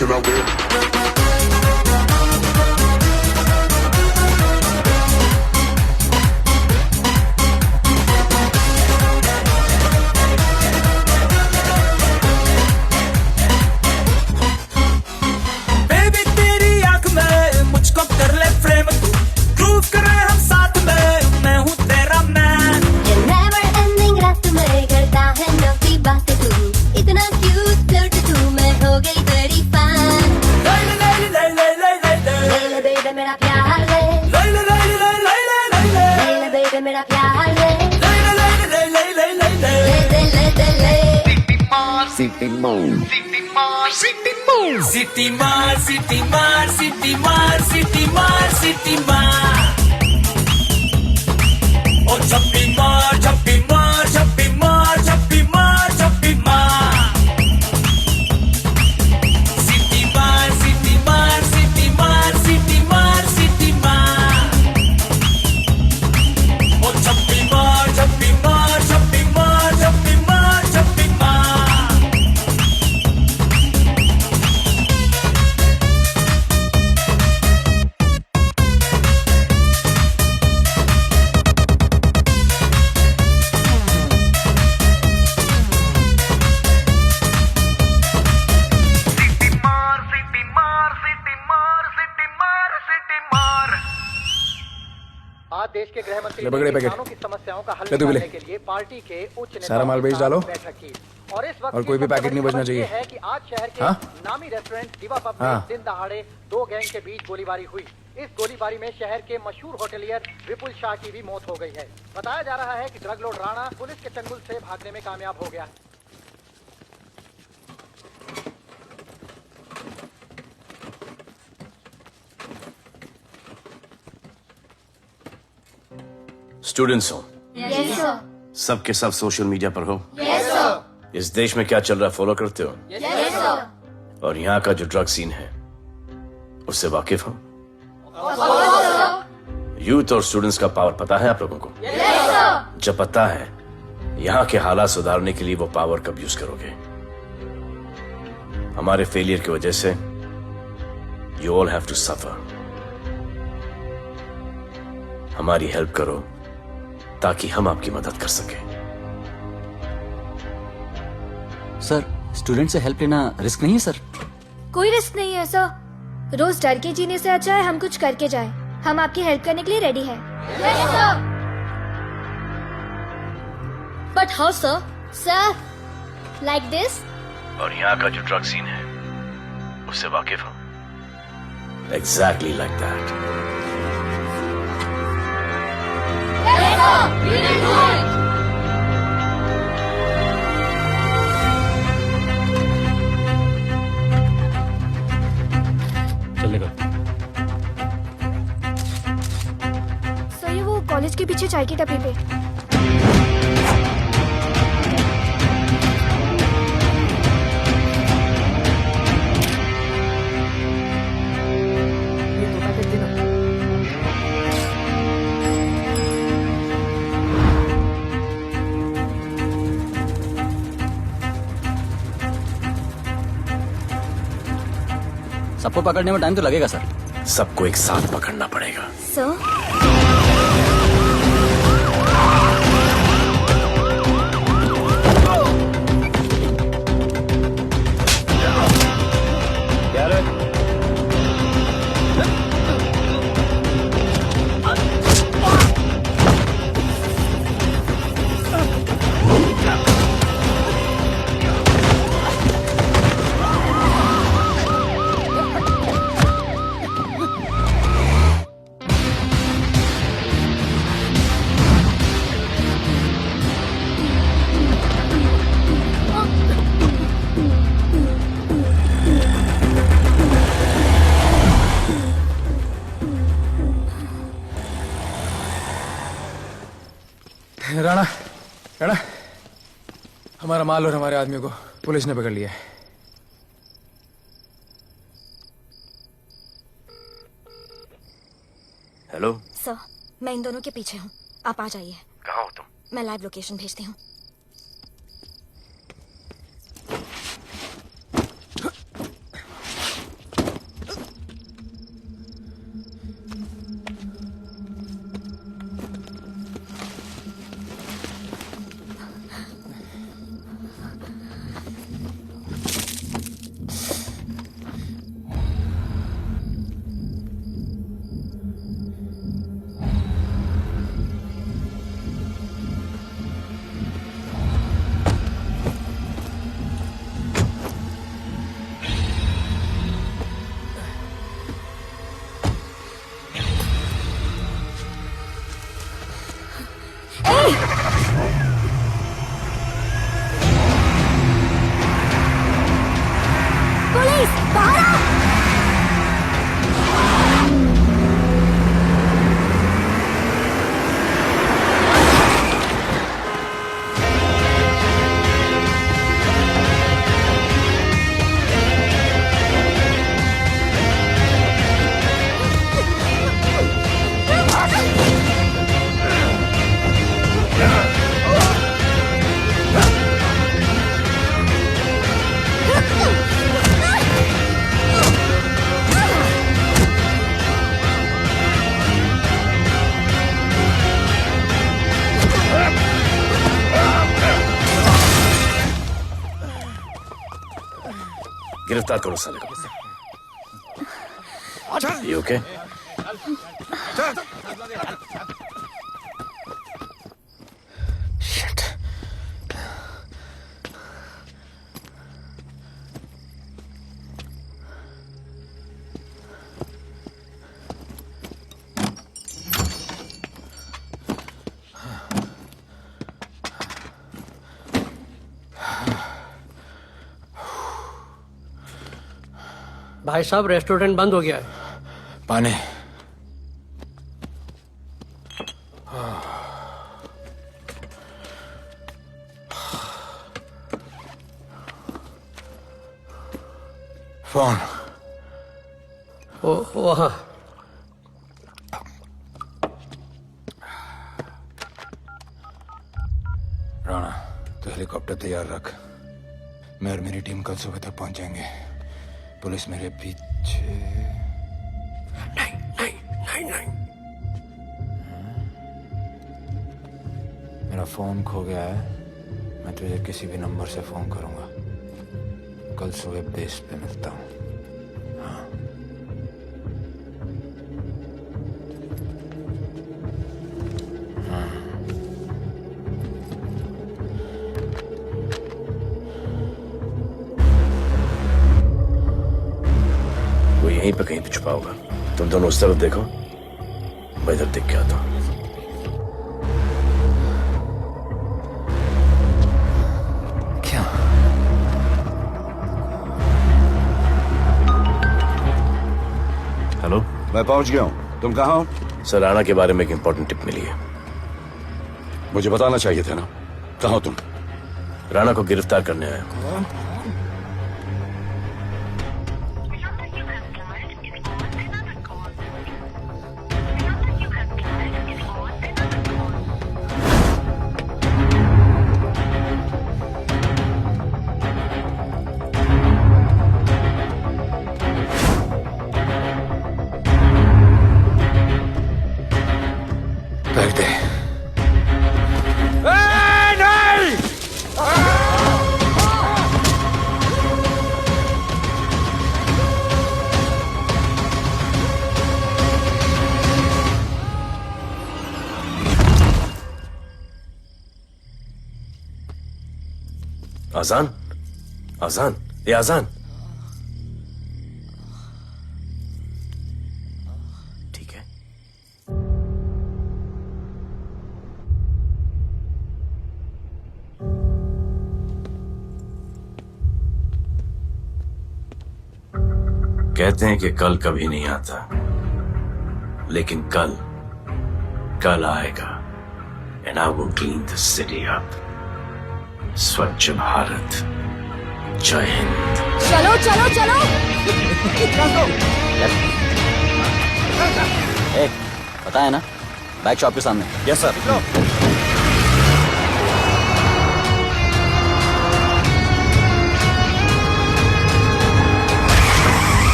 Can I win? बेबी तेरी आंख में मुझको कर ले फ्रेम तू ग्रूव करे हम साथ में मैं हूँ तेरा मैन ये never ending रात में करता है नौकी बातें तू इतना cute flirt तू मैं हो गई तेरी fan ले ले ले ले ले ले ले ले ले ले baby मेरा प्यार ले ले ले ले ले ले ले ले ले ले baby मेरा प्यार ले ले ले ले ले ले ले ले ले सिटी मार सिटी मार सिटी मार सिटी मार सिटी मार सिटी मार सिटी मार ओ छप्पी मार छप्पी मार छप्पी मार छप्पी मार छप्पी मार सिटी मार सिटी मार सिटी मार सिटी मार सिटी मार ओ छप्पी मार छप्पी मार छप्पी मार छप्पी मार छप्पी मार ले पकड़े पैकेट। किसानों की समस्याओं का हल ले तू भी ले। निकालने के लिए पार्टी के उच्च नेताओं सारा माल के बेच साथ डालो। बैठक की। और इस वक्त और कोई भी पैकेट नहीं बचना चाहिए। है कि आज शहर के हाँ? नामी रेस्टोरेंट दिवा पब में हाँ। दिन दहाड़े 2 गैंग के बीच गोलीबारी हुई। इस गोलीबारी में शहर के मशहूर होटलियर विपुल शाह की भी मौत हो गई है। बताया जा रहा है कि ड्रग लॉर्ड राणा पुलिस के चंगुल से भागने में कामयाब हो गया। स्टूडेंट्स हो, यस सर, सब के सब सोशल मीडिया पर हो। यस सर, इस देश में क्या चल रहा है फॉलो करते हो? यस सर, और यहाँ का जो ड्रग सीन है उससे वाकिफ हो? यूथ और स्टूडेंट्स का पावर पता है आप लोगों को? यस सर, जब पता है, यहाँ के हालात सुधारने के लिए वो पावर कब यूज करोगे? हमारे फेलियर की वजह से you all have to suffer. हमारी हेल्प करो ताकि हम आपकी मदद कर सकें। सर, स्टूडेंट से हेल्प लेना रिस्क नहीं है सर? कोई रिस्क नहीं है सर। रोज डर के जीने से अच्छा है हम कुछ करके जाए। हम आपकी हेल्प करने के लिए रेडी हैं। But how sir? Sir, like this. और यहाँ का जो ड्रग सीन है उससे वाकिफ हो? Exactly like that. चलेगा। सर, ये वो कॉलेज के पीछे चाय की टपरी पे। सबको पकड़ने में टाइम तो लगेगा सर। सबको एक साथ पकड़ना पड़ेगा। सर, राणा, राणा, हमारा माल और हमारे आदमियों को पुलिस ने पकड़ लिया है। हेलो, सर, मैं इन दोनों के पीछे हूँ। आप आ जाइए। कहाँ हो तुम? मैं लाइव लोकेशन भेजती हूँ। पुलिस, बाहर आओ! गिरफ्तार करो साले को। You okay? भाई साहब रेस्टोरेंट बंद हो गया है। पानी। फोन। वहाँ। राणा, तो हेलीकॉप्टर तैयार रख। मैं और मेरी टीम कल सुबह तक पहुंच जाएंगे। पुलिस मेरे पीछे। नहीं। मेरा फोन खो गया है। मैं तुझे किसी भी नंबर से फोन करूंगा। कल सुबह बेस पे मिलता हूँ। हाँ। वो यहीं पे कहीं पे छुपा होगा। तुम दोनों उस तरफ देखो, मैं इधर देख के आता हूँ। क्या? हेलो, मैं पहुंच गया हूँ। तुम कहाँ हो? सर, राणा के बारे में एक इंपॉर्टेंट टिप मिली है। मुझे बताना चाहिए था ना। कहाँ हो तुम? राणा को गिरफ्तार करने आया हूं। बैठ दे। आजान, आजान, ये आजान। ठीक है। कहते हैं कि कल कभी नहीं आता, लेकिन कल आएगा। And I will clean the city up. स्वच्छ भारत। जय हिंद। चलो चलो चलो। पता है ना, बैक शॉप के सामने। Yes sir.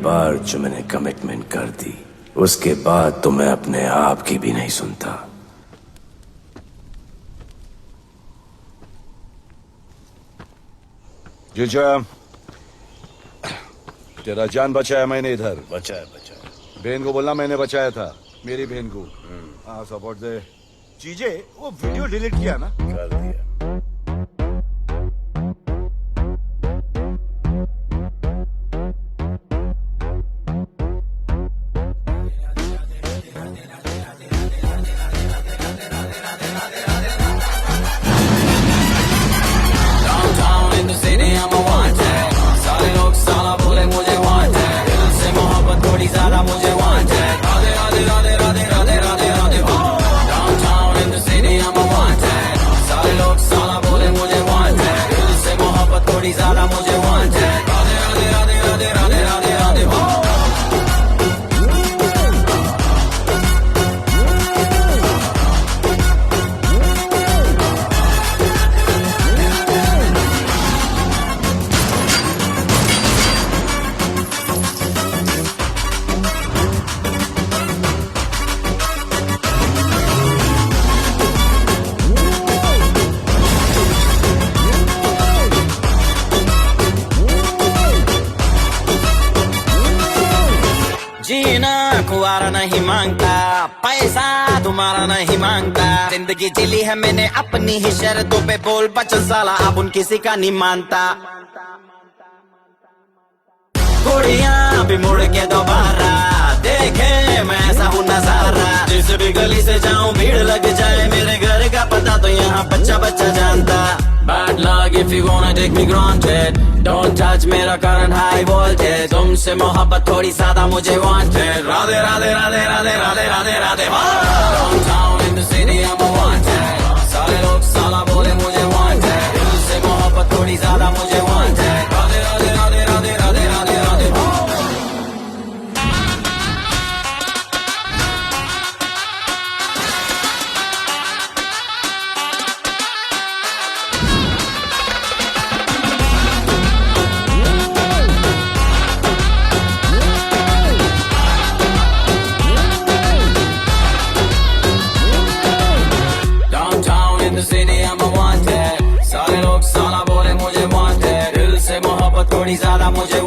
बार जो मैंने कमिटमेंट कर दी उसके बाद तो मैं अपने आप की भी नहीं सुनता। जीजा, तेरा जान बचाया मैंने इधर। बचाया। बहन को बोलना मैंने बचाया था, मेरी बहन को। हाँ सपोर्ट दे। चीजें वो वीडियो डिलीट किया ना? कर दिया। कुआरा नहीं मांगता, पैसा तुम्हारा नहीं मांगता। जिंदगी जिली है मैंने अपनी ही शर्तों पे, बोल बचन साला अब उन किसी का नहीं मानता। कुड़ियां भी मुड़ के दोबारा देखे मैं ऐसा हूँ नजारा। जिस भी गली से जाऊं भीड़ लग जाए, मेरे घर का पता तो यहाँ बच्चा बच्चा जानता। Bad luck if you wanna take me granted, don't touch मेरा current high voltage। तुमसे मोहब्बत थोड़ी ज्यादा मुझे wanted। Radhe Radhe Radhe Radhe Radhe Radhe Radhe. Downtown in the city I'm a wanted, सारे लोग साला बोले मुझे wanted। दिल से मोहब्बत थोड़ी ज्यादा मुझे wanted। राधे राधे राधे राधे राधे राधे राधे। ज्यादा मुझे